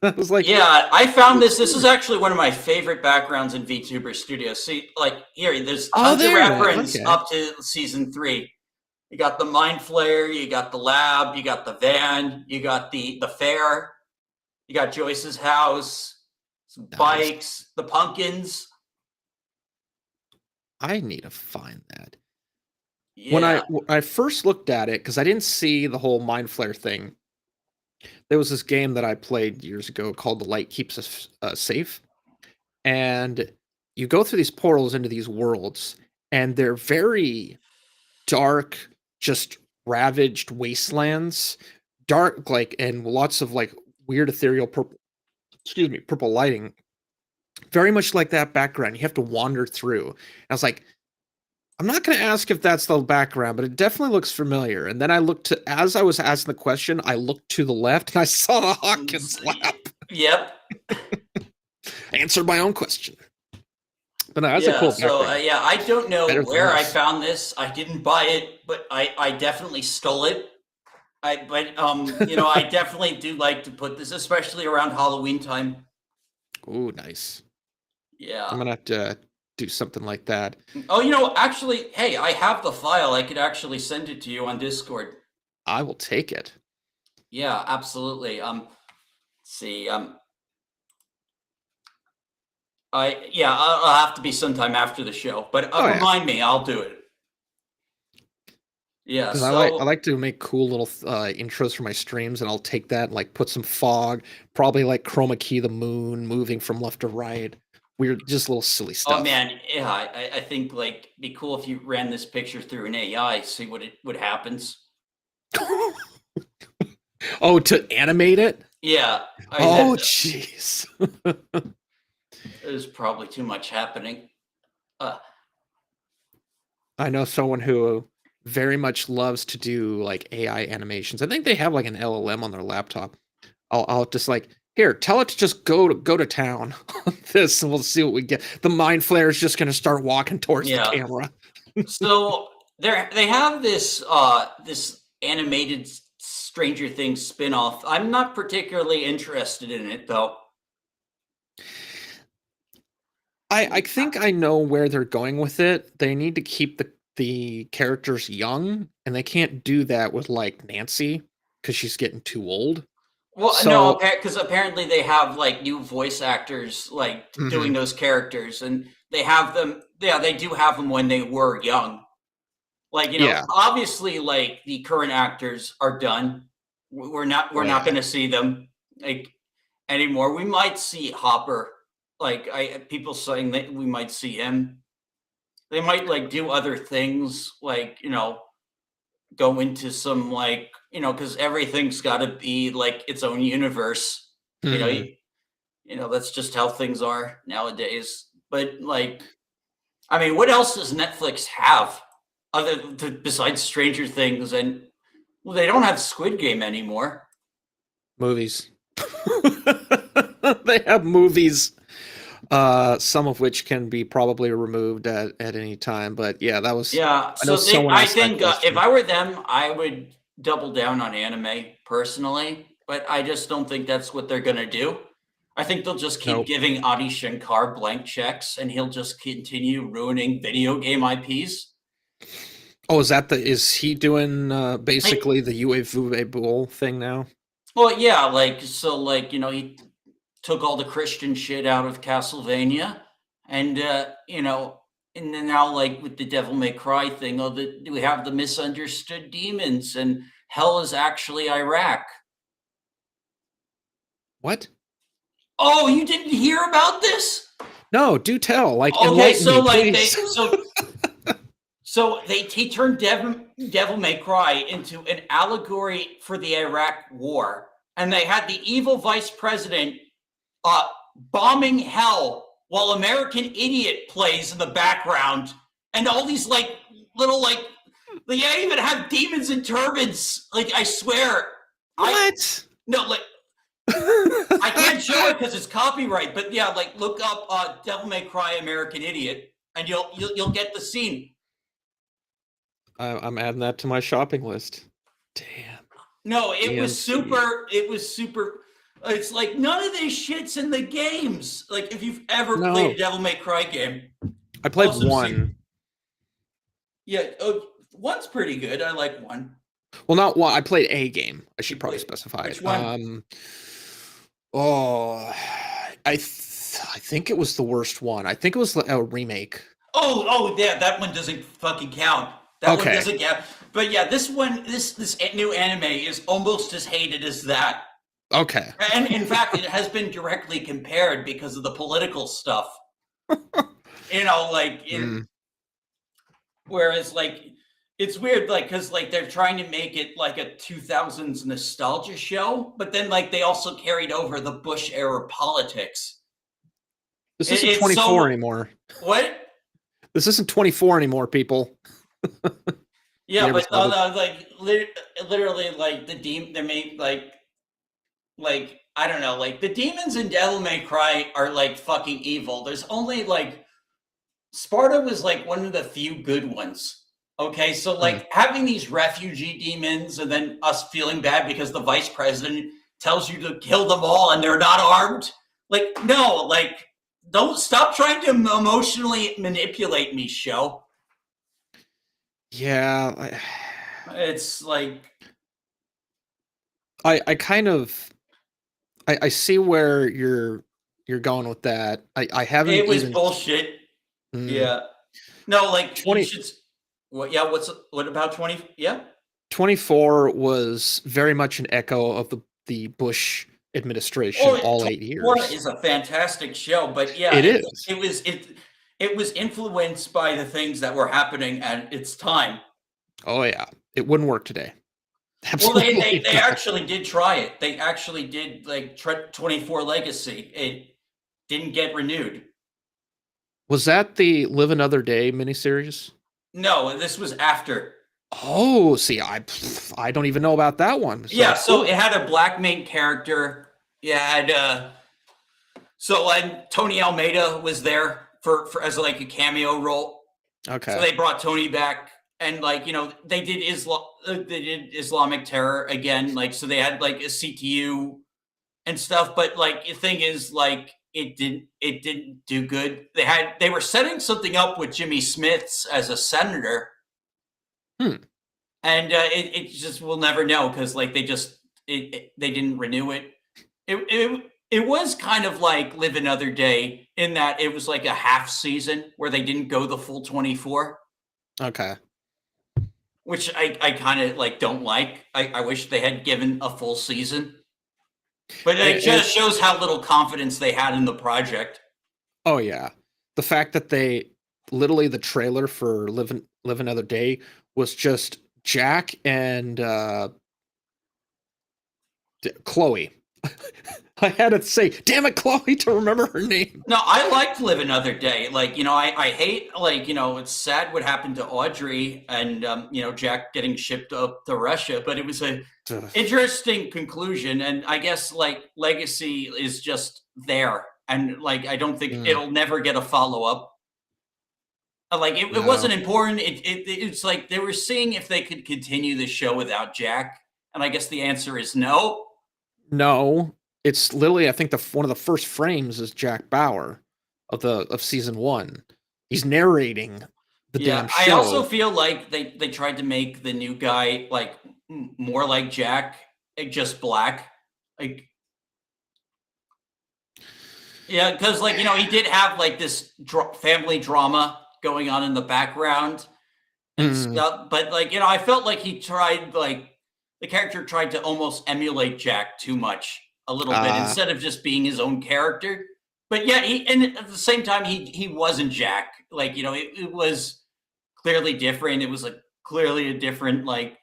I was like, yeah. I found this. This is actually one of my favorite backgrounds in VTuber Studio. See, like here, there's oh, tons of there it is. reference Okay. up to season 3. You got the Mind Flare, you got the lab, you got the van, you got the fair, you got Joyce's house, some Nice. bikes, the pumpkins. I need to find that. Yeah. When I first looked at it, because I didn't see the whole mind flare thing, there was this game that I played years ago called "The Light Keeps Us Safe," and you go through these portals into these worlds, and they're very dark, just ravaged wastelands, dark like and lots of like weird ethereal purple. Excuse me, purple lighting, very much like that background. You have to wander through. And I was like, I'm not going to ask if that's the background, but it definitely looks familiar. And then I looked to, as I was asking the question, I looked to the left and I saw the Hawkins lab. Yep. Answered my own question. But no, that's a Yeah. cool So background. yeah, I don't know Better than where I this. found this. I didn't buy it, but I definitely stole it. I definitely do like to put this, especially around Halloween time. Ooh, nice. Yeah. I'm gonna have to do something like that. Oh, actually, hey, I have the file. I could actually send it to you on Discord. I will take it. Yeah, absolutely. See, I'll have to be sometime after the show, but Oh yeah, remind me, I'll do it. Yeah. because I So, like to make cool little intros for my streams, and I'll take that and like put some fog, probably like chroma key the moon moving from left to right. Weird, just little silly oh stuff. man, yeah, I think like be cool if you ran this picture through an AI, see what happens. Oh, to animate it? Yeah, Oh, jeez. there's probably too much happening. Uh, I know someone who very much loves to do like AI animations. I think they have like an LLM on their laptop. I'll just like, here, tell it to just go to town on this, and we'll see what we get. The mind flare is just gonna start walking towards the yeah. camera. So they have this animated Stranger Things spin-off. I'm not particularly interested in it though. I think I know where they're going with it. They need to keep the characters young, and they can't do that with like Nancy because she's getting too old. Well, no, So, because apparently they have like new voice actors like doing mhm, those characters, and they have them. Yeah, they do have them when they were young. Like yeah, obviously, like the current actors are done. We're oh not yeah, going to see them like anymore. We might see Hopper. Like people saying that we might see him. They might like do other things, like go into some like because everything's got to be like its own universe. You know, mhm. you, that's just how things are nowadays. But like, I mean, what else does Netflix have besides Stranger Things? And well, they don't have Squid Game anymore. Movies. They have movies, some of which can be probably removed at any time. But yeah, that was. Yeah, I know so someone I asked that think if question. I were them, I would double down on anime personally, but I just don't think that's what they're gonna do. I think they'll just keep Nope. giving Adi Shankar blank checks, and he'll just continue ruining video game IPs. Oh, is he doing Like, basically the UA Bowl thing now? well, yeah, like so, like he took all the Christian shit out of Castlevania, and and then now like with the Devil May Cry thing, we have the misunderstood demons, and hell is actually Iraq. What? Oh, you didn't hear about this? No, do tell. Like, Okay, enlighten so me, like please. he turned Devil May Cry into an allegory for the Iraq War, and they had the evil vice president bombing hell while American Idiot plays in the background, and all these like little like they even have demons and turbans. Like I swear, What? no like. I can't show it because it's copyright, but yeah, like look up Devil May Cry American Idiot and you'll get the scene. I'm adding that to my shopping list. Damn. No, it was DMC. super. It's like none of this shit's in the games. Like if you've ever No. played a Devil May Cry game. I played one. Yeah, one's pretty good. I like one. Well, not one. I played a game. I should probably specify Which it. one? I think it was the worst one. I think it was a remake. Oh, yeah, that one doesn't fucking count. That one doesn't count. But yeah, this one, this new anime is almost as hated as that. Okay. And in fact, it has been directly compared because of the political stuff. You know, like, whereas, like, it's weird, like, because, like, they're trying to make it like a 2000s nostalgia show, but then, like, they also carried over the Bush era politics. This isn't 24 anymore. What? This isn't 24 anymore, people. Yeah, but like literally, like they made like I don't know, like the demons in Devil May Cry are like fucking evil. There's only like Sparta was like one of the few good ones. Okay, so like having these refugee demons and then us feeling bad because the vice president tells you to kill them all and they're not armed. Like no, like don't stop trying to emotionally manipulate me, show. Yeah, it's like I kind of I see where you're going with that. I haven't. It was bullshit. Yeah. No, like 20. You should. What? Yeah. What about 20? Yeah. 24 was very much an echo of the Bush administration all 8 years. 24 is a fantastic show, but yeah, it is. It was influenced by the things that were happening at its time. Oh yeah, it wouldn't work today. Absolutely. Well, they actually did try it. They actually did like 24 Legacy. It didn't get renewed. Was that the Live Another Day miniseries? No, this was after. Oh, see, I don't even know about that one. So, yeah, so it had a black main character. Yeah, and so Tony Almeida was there for as like a cameo role. Okay. So they brought Tony back, and like they did Islamic terror again. Like so they had like a CTU and stuff, but like the thing is like it didn't do good. They were setting something up with Jimmy Smits as a senator. And it just we'll never know because like they didn't renew it. It was kind of like Live Another Day in that it was like a half season where they didn't go the full 24. Okay. Which I kind of like don't like. I wish they had given a full season. But it just shows how little confidence they had in the project. Oh yeah. The fact that they literally the trailer for Live Another Day was just Jack and Chloe. I had to say, damn it, Chloe, to remember her name. No, I liked Live Another Day. Like, I hate, like, it's sad what happened to Audrey and, Jack getting shipped up to Russia, but it was a interesting conclusion. And I guess, like, Legacy is just there. And, like, I don't think it'll never get a follow-up. Like, it wasn't important. It's like they were seeing if they could continue the show without Jack. And I guess the answer is no. No. It's literally, I think one of the first frames is Jack Bauer of season 1. He's narrating the damn show. I also feel like they tried to make the new guy like more like Jack, like just black. Like, yeah, because like he did have like this family drama going on in the background and stuff, but like I felt like he tried like the character tried to almost emulate Jack too much a little bit Ah, instead of just being his own character. But yeah, and at the same time, he wasn't Jack. Like, it was clearly different. It was like clearly a different, like,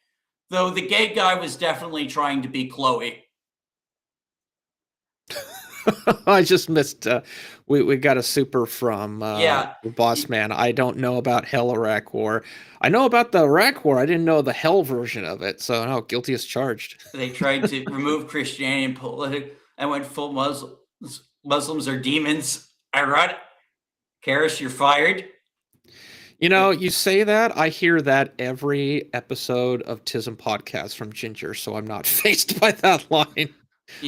though the gay guy was definitely trying to be Chloe. I just missed. We got a super from Yeah, the boss man. I don't know about Hell Iraq War. I know about the Iraq War. I didn't know the Hell version of it. So no, guilty as charged. they tried to remove Christianity and political and went full Muslims. Muslims are demons. Ironic. Karis, you're fired. You say that. I hear that every episode of Tism podcast from Ginger, so I'm not faced by that line.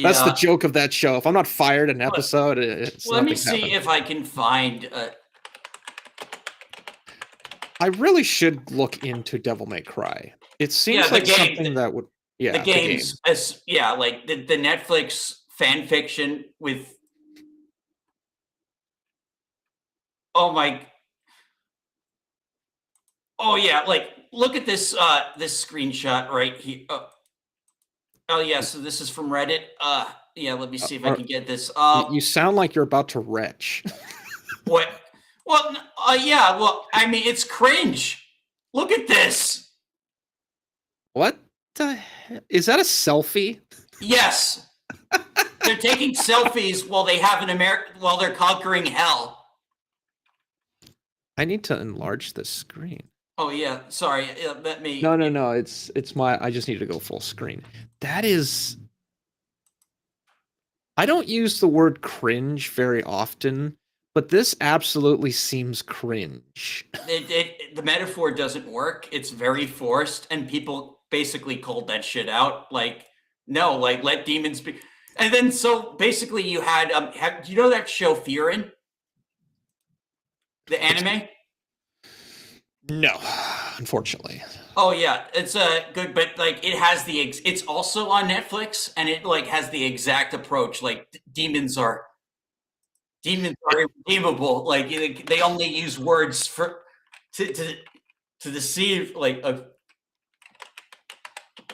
That's the Yeah. joke of that show. If I'm not fired an Well, episode, it's let me nothing's see happened. if I can find. I really should look into Devil May Cry. It seems Yeah, the like game. something that would, The yeah, the game. games, like the Netflix fan fiction with. Oh my. Oh yeah, like look at this screenshot right here. Oh yeah, so this is from Reddit. Yeah, let me see if I can get this. You sound like you're about to retch. What? Well, yeah. Well, I mean, it's cringe. Look at this. What the hell? Is that a selfie? Yes, they're taking selfies while they have while they're conquering hell. I need to enlarge the screen. Oh yeah, sorry. Let me. No. It's my. I just need to go full screen. That is. I don't use the word cringe very often, but this absolutely seems cringe. The metaphor doesn't work. It's very forced, and people basically called that shit out. Like, no, like let demons be. And then so basically you had do you know that show Fearin'? The anime? No, unfortunately. Oh yeah, it's good, but like it has it's also on Netflix, and it like has the exact approach. Like demons are irredeemable. Like they only use words to deceive. Like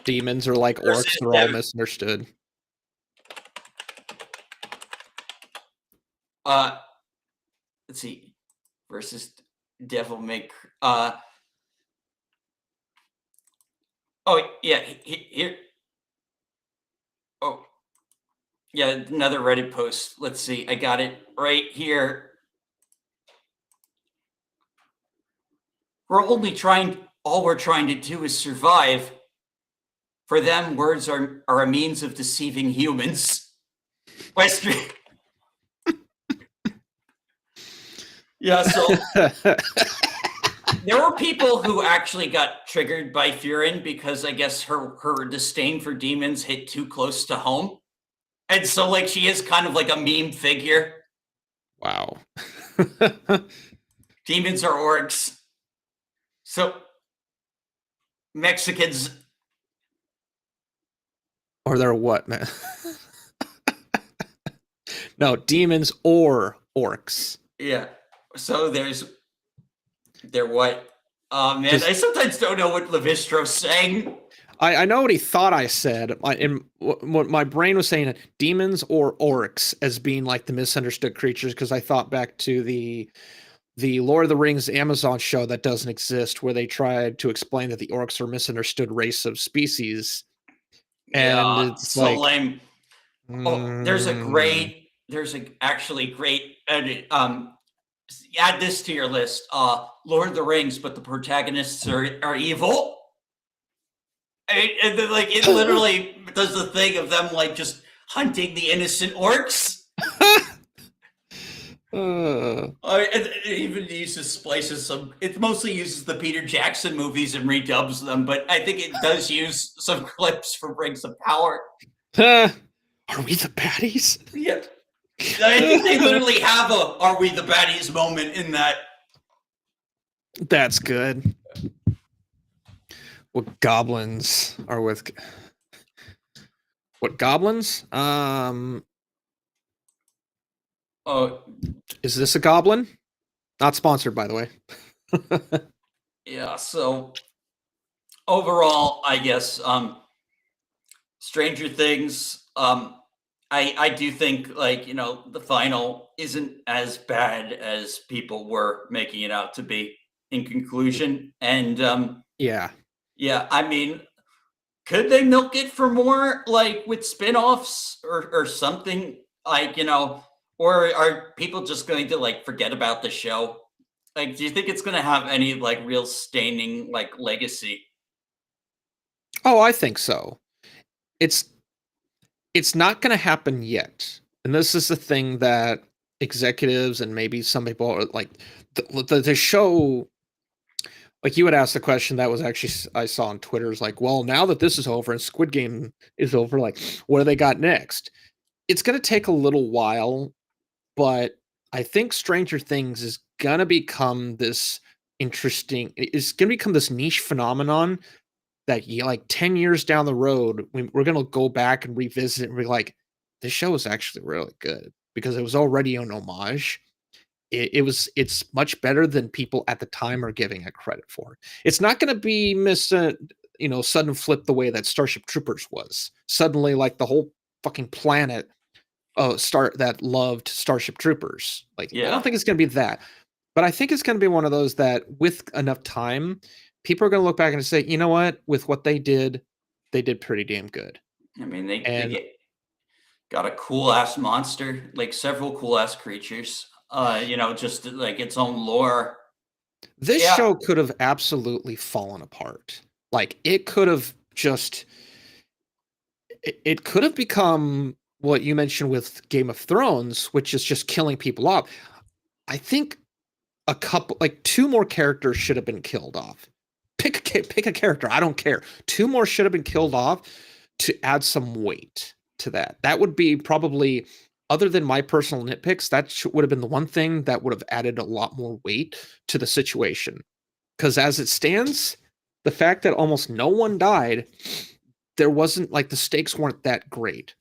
Demons are like orcs; they're all misunderstood. Let's see, versus Devil May. Oh yeah, here. Oh yeah, another Reddit post. Let's see, I got it right here. All we're trying to do is survive. For them, words are a means of deceiving humans. Western. Yeah, so there were people who actually got triggered by Furin because I guess her disdain for demons hit too close to home. And so like she is kind of like a meme figure. Wow. Demons are orcs. So Mexicans. Or they're what, man? No, demons or orcs. Yeah. So they're what? Oh man, I sometimes don't know what Levistro's saying. I know what he thought I said. What my brain was saying, demons or orcs as being like the misunderstood creatures, because I thought back to the Lord of the Rings Amazon show that doesn't exist, where they tried to explain that the orcs are a misunderstood race of species. And Yeah, it's so like, lame. Oh, there's actually great edit. Add this to your list. Lord of the Rings, but the protagonists are evil. And then, like, it literally does the thing of them like just hunting the innocent orcs. It even splices some. It mostly uses the Peter Jackson movies and redubs them, but I think it does use some clips from Rings of Power. Are we the baddies? Yeah, I think they literally have a "Are we the baddies" moment in that. That's good. What goblins are with? What goblins? Oh, Is this a goblin? Not sponsored, by the way. yeah. So overall, I guess Stranger Things. I do think like the final isn't as bad as people were making it out to be in conclusion, and Yeah. yeah, I mean, could they milk it for more, like with spin-offs or something like or are people just going to like forget about the show? Like, do you think it's going to have any like real staining like legacy? Oh, I think so. It's it's not going to happen yet. And this is the thing that executives and maybe some people are like the show, like you had asked the question that was actually I saw on Twitter is like, well, now that this is over and Squid Game is over, like what do they got next? It's going to take a little while, but I think Stranger Things is going to become this it's going to become this niche phenomenon that you like 10 years down the road, we're going to go back and revisit and be like, this show is actually really good because it was already an homage. It's much better than people at the time are giving it credit for. It's not going to be sudden flip the way that Starship Troopers was. Suddenly, like the whole fucking planet start that loved Starship Troopers. Like I don't Yeah, think it's going to be that, but I think it's going to be one of those that with enough time, people are going to look back and say, you know what, with what they did pretty damn good. I mean they And got a cool ass monster, like several cool ass creatures. Just like its own lore. this Yeah. show could have absolutely fallen apart. Like it could have just it could have become what you mentioned with Game of Thrones, which is just killing people off. I think a couple, like two more characters should have been killed off. Pick a character. I don't care. Two more should have been killed off to add some weight to that. That would be probably, other than my personal nitpicks, that would have been the one thing that would have added a lot more weight to the situation. Because as it stands, the fact that almost no one died, there wasn't like the stakes weren't that great.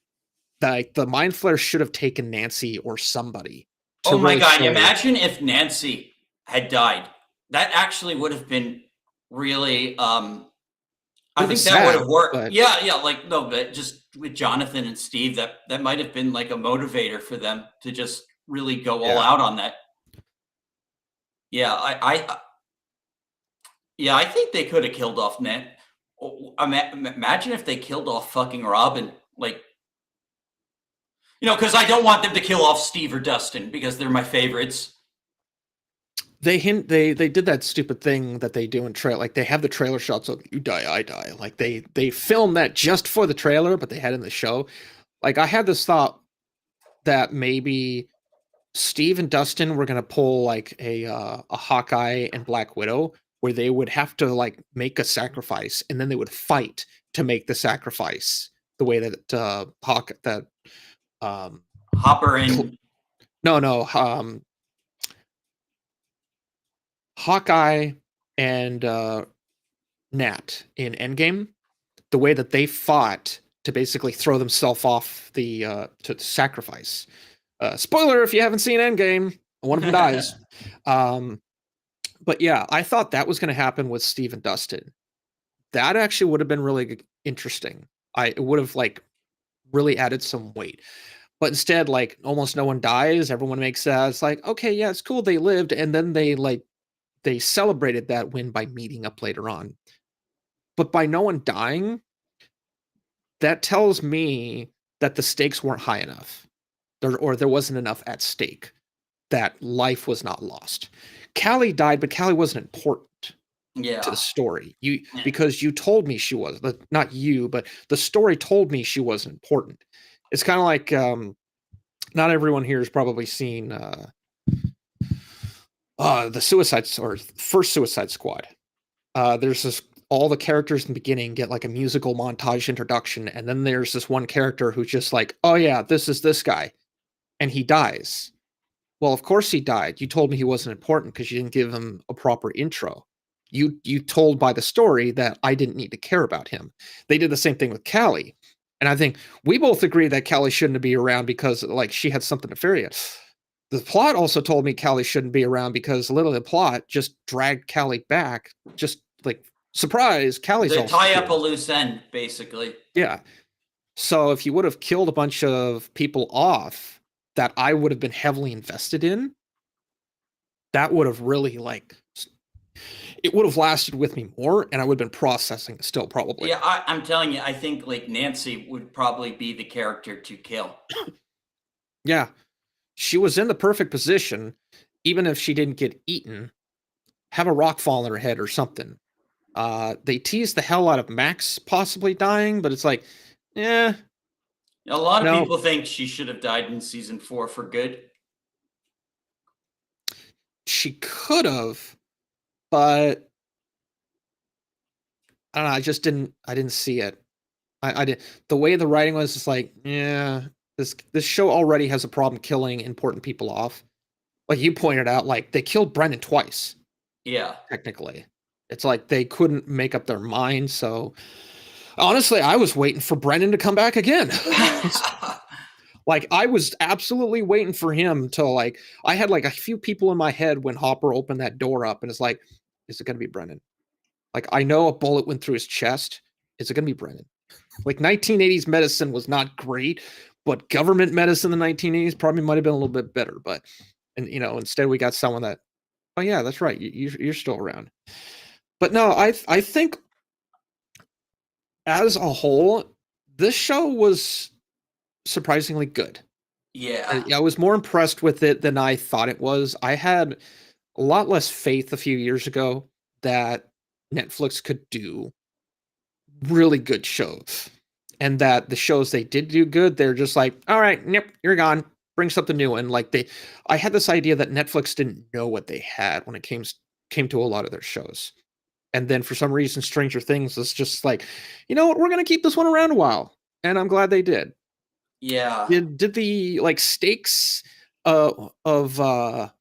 Like the mind flare should have taken Nancy or somebody to Oh my really god! show. Imagine if Nancy had died. That actually would have been really. Would I have been think that would have sad, worked. but Yeah, yeah. Like no, but just with Jonathan and Steve, that might have been like a motivator for them to just really go all yeah. out on that. Yeah, yeah, I think they could have killed off Ned. Imagine if they killed off fucking Robin. Like, because I don't want them to kill off Steve or Dustin because they're my favorites. They did that stupid thing that they do in trail, like they have the trailer shots of you die I die, like they filmed that just for the trailer, but they had in the show. Like I had this thought that maybe Steve and Dustin were gonna pull like a Hawkeye and Black Widow, where they would have to like make a sacrifice and then they would fight to make the sacrifice the way that um Hopper and no Hawkeye and Nat in Endgame, the way that they fought to basically throw themselves off the to sacrifice. Spoiler if you haven't seen Endgame, one of them dies. Um, but yeah, I thought that was going to happen with Steve and Dustin. That actually would have been really interesting. It would have like really added some weight. But instead, like almost no one dies. Everyone makes it's like, okay, yeah, it's cool they lived, and then they celebrated that win by meeting up later on. But by no one dying, that tells me that the stakes weren't high enough, or there wasn't enough at stake, that life was not lost. Callie died, but Callie wasn't important to the yeah. story. Because you told me she was, not you, but the story told me she wasn't important. It's kind of like not everyone here has probably seen the first Suicide Squad. There's this, all the characters in the beginning get like a musical montage introduction, and then there's this one character who's just like, oh yeah, this is this guy, and he dies. Well, of course he died. You told me he wasn't important because you didn't give him a proper intro. You told by the story that I didn't need to care about him. They did the same thing with Callie. And I think we both agree that Callie shouldn't be around because like she had something nefarious. The plot also told me Callie shouldn't be around because literally the plot just dragged Callie back. Just like surprise, Callie's To also tie up a killed. loose end, basically. Yeah. So if you would have killed a bunch of people off that I would have been heavily invested in, that would have really like it would have lasted with me more, and I would have been processing it still probably. Yeah, I'm telling you, I think like Nancy would probably be the character to kill. Yeah, she was in the perfect position, even if she didn't get eaten. Have a rock fall on her head or something. They teased the hell out of Max possibly dying, but it's like, yeah, A lot of no, people think she should have died in season 4 for good. she could have, but I don't know. I just didn't. I didn't see it. I did the way the writing was. Just like, yeah, this show already has a problem killing important people off. Like you pointed out, like they killed Brennan twice. Yeah. Technically, it's like they couldn't make up their mind. So honestly, I was waiting for Brennan to come back again. Like I was absolutely waiting for him to like. I had like a few people in my head when Hopper opened that door up, and it's like, is it going to be Brennan? Like I know a bullet went through his chest. Is it going to be Brennan? Like 1980s medicine was not great, but government medicine in the 1980s probably might have been a little bit better. But and instead we got someone that, oh yeah, that's right, you're still around. But no, I think as a whole, this show was surprisingly good. Yeah. I was more impressed with it than I thought it was. I had a lot less faith a few years ago that Netflix could do really good shows. And that the shows they did do good, they're just like, all right, yep, you're gone. Bring something new. And like I had this idea that Netflix didn't know what they had when it came to a lot of their shows. And then for some reason, Stranger Things was just like, you know what, we're gonna keep this one around a while. And I'm glad they did. Yeah. Did the like stakes of the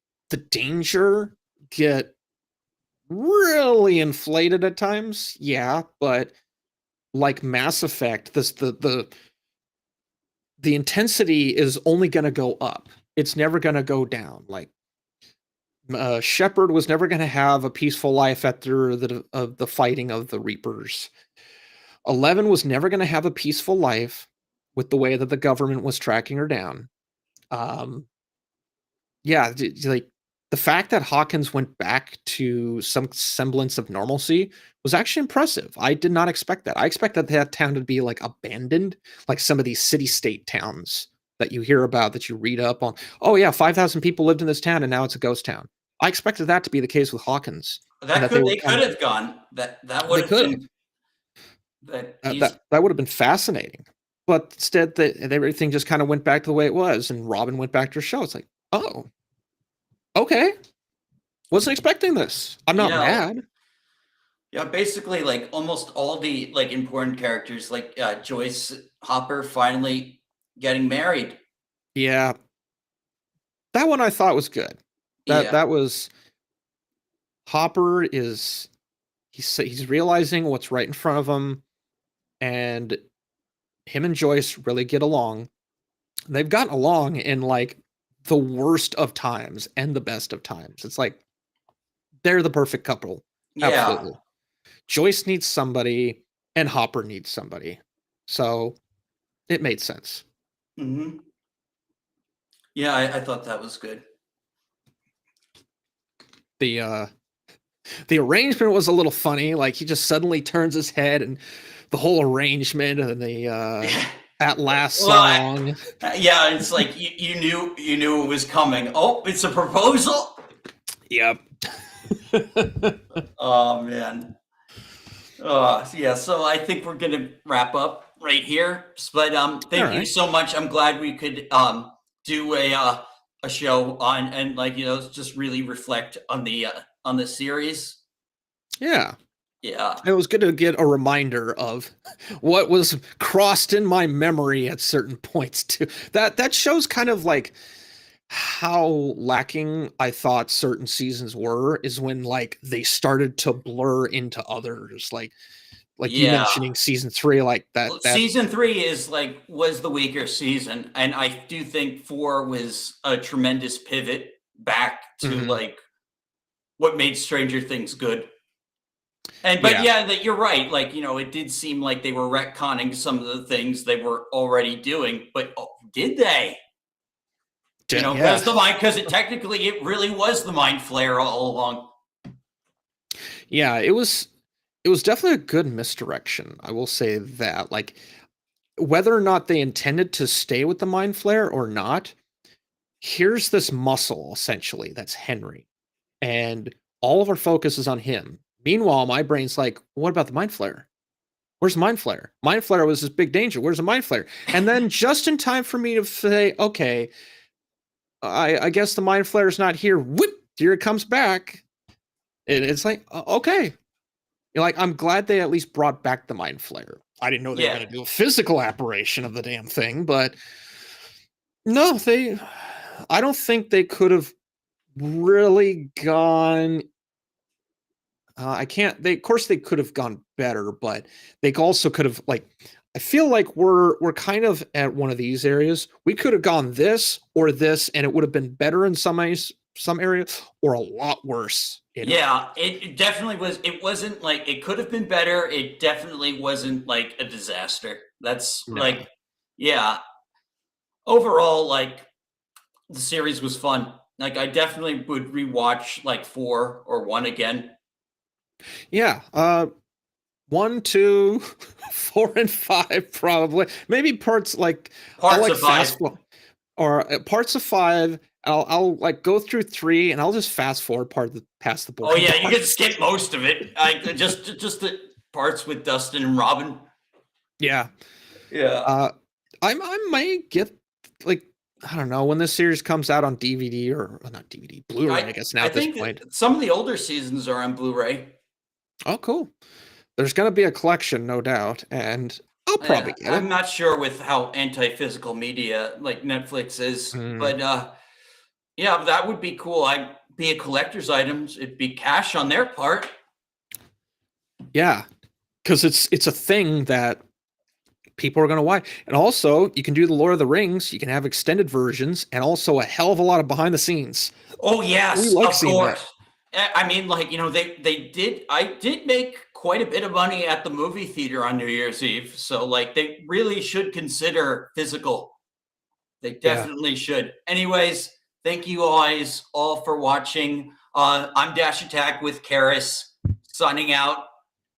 danger get really inflated at times? Yeah, but like Mass Effect, the intensity is only going to go up. It's never going to go down. Like Shepard was never going to have a peaceful life after the fighting of the Reapers. 11 was never going to have a peaceful life with the way that the government was tracking her down. Um, yeah, like the fact that Hawkins went back to some semblance of normalcy was actually impressive. I did not expect that. I expected that town to be like abandoned, like some of these city-state towns that you hear about, that you read up on. Oh yeah, 5,000 people lived in this town and now it's a ghost town. I expected that to be the case with Hawkins, and That that they could were they could have gone. That would they have could have been that he's that would have been fascinating. But instead, everything just kind of went back to the way it was, and Robin went back to her show. It's like, oh, okay, wasn't expecting this. I'm not yeah, mad. yeah, basically like almost all the like important characters like Joyce Hopper finally getting married. Yeah, that one I thought was good. That Yeah. that was Hopper is he's realizing what's right in front of him, and him and Joyce really get along. They've gotten along in like the worst of times and the best of times. It's like they're the perfect couple. Yeah. Absolutely. Joyce needs somebody and Hopper needs somebody. So it made sense. Hmm. Yeah, I thought that was good. The the arrangement was a little funny. Like he just suddenly turns his head and the whole arrangement and the At Last Well, song. yeah, it's like you knew it was coming. Oh, it's a proposal. Yep. Oh man. Yeah. So I think we're gonna wrap up right here. But All thank you right. so much. I'm glad we could do a show on and like just really reflect on the series. Yeah. Yeah. It was good to get a reminder of what was crossed in my memory at certain points too. That shows kind of like how lacking I thought certain seasons were, is when like they started to blur into others, like you Yeah. mentioning season 3, like that Season 3 is like was the weaker season, and I do think 4 was a tremendous pivot back to mhm. like what made Stranger Things good. But Yeah. yeah, that you're right. Like, it did seem like they were retconning some of the things they were already doing, but did they? Yeah. Because it really was the mind flare all along. Yeah, it was definitely a good misdirection. I will say that. Like whether or not they intended to stay with the mind flare or not, here's this muscle essentially that's Henry. And all of our focus is on him. Meanwhile, my brain's like, what about the mind flare? Where's the mind flare? Mind flare was this big danger. Where's the mind flare? And then just in time for me to say, okay, I guess the mind flare is not here. Whoop, here it comes back. It's like, okay. You're like, I'm glad they at least brought back the mind flare. I didn't know they were Yeah. going to do a physical apparition of the damn thing, but no, I don't think they could have really gone. I can't. Of course, they could have gone better, but they also could have like. I feel like we're kind of at one of these areas. We could have gone this or this, and it would have been better in some areas, or a lot worse. Yeah, it definitely was. It wasn't like it could have been better. It definitely wasn't like a disaster. That's No. like, yeah. Overall, like the series was fun. Like I definitely would rewatch like 4 or 1 again. Yeah. 1, 2, 4, and 5, probably. Maybe parts like I'll Parts like of 5. fast forward or parts of 5. I'll like go through 3 and I'll just fast forward past the Oh boring yeah, you can parts. skip most of it. I just the parts with Dustin and Robin. Yeah. Yeah. Uh, I might get like I don't know when this series comes out on DVD or not DVD, Blu-ray. I guess now I at this think point. some of the older seasons are on Blu-ray. Oh, cool. There's gonna be a collection, no doubt, and I'll probably get I'm it. not sure with how anti-physical media like Netflix is, Mm, but yeah, that would be cool. I'd be a collector's items. It'd be cash on their part. yeah, because it's a thing that people are going to watch. And also, you can do the Lord of the Rings. You can have extended versions, and also a hell of a lot of behind the scenes. Oh We yes, like of seeing that. course. I mean, like they did. I did make quite a bit of money at the movie theater on New Year's Eve, so like they really should consider physical. They Yeah. definitely should. Anyways, thank you guys all for watching. I'm Dash Attack with Karis, signing out.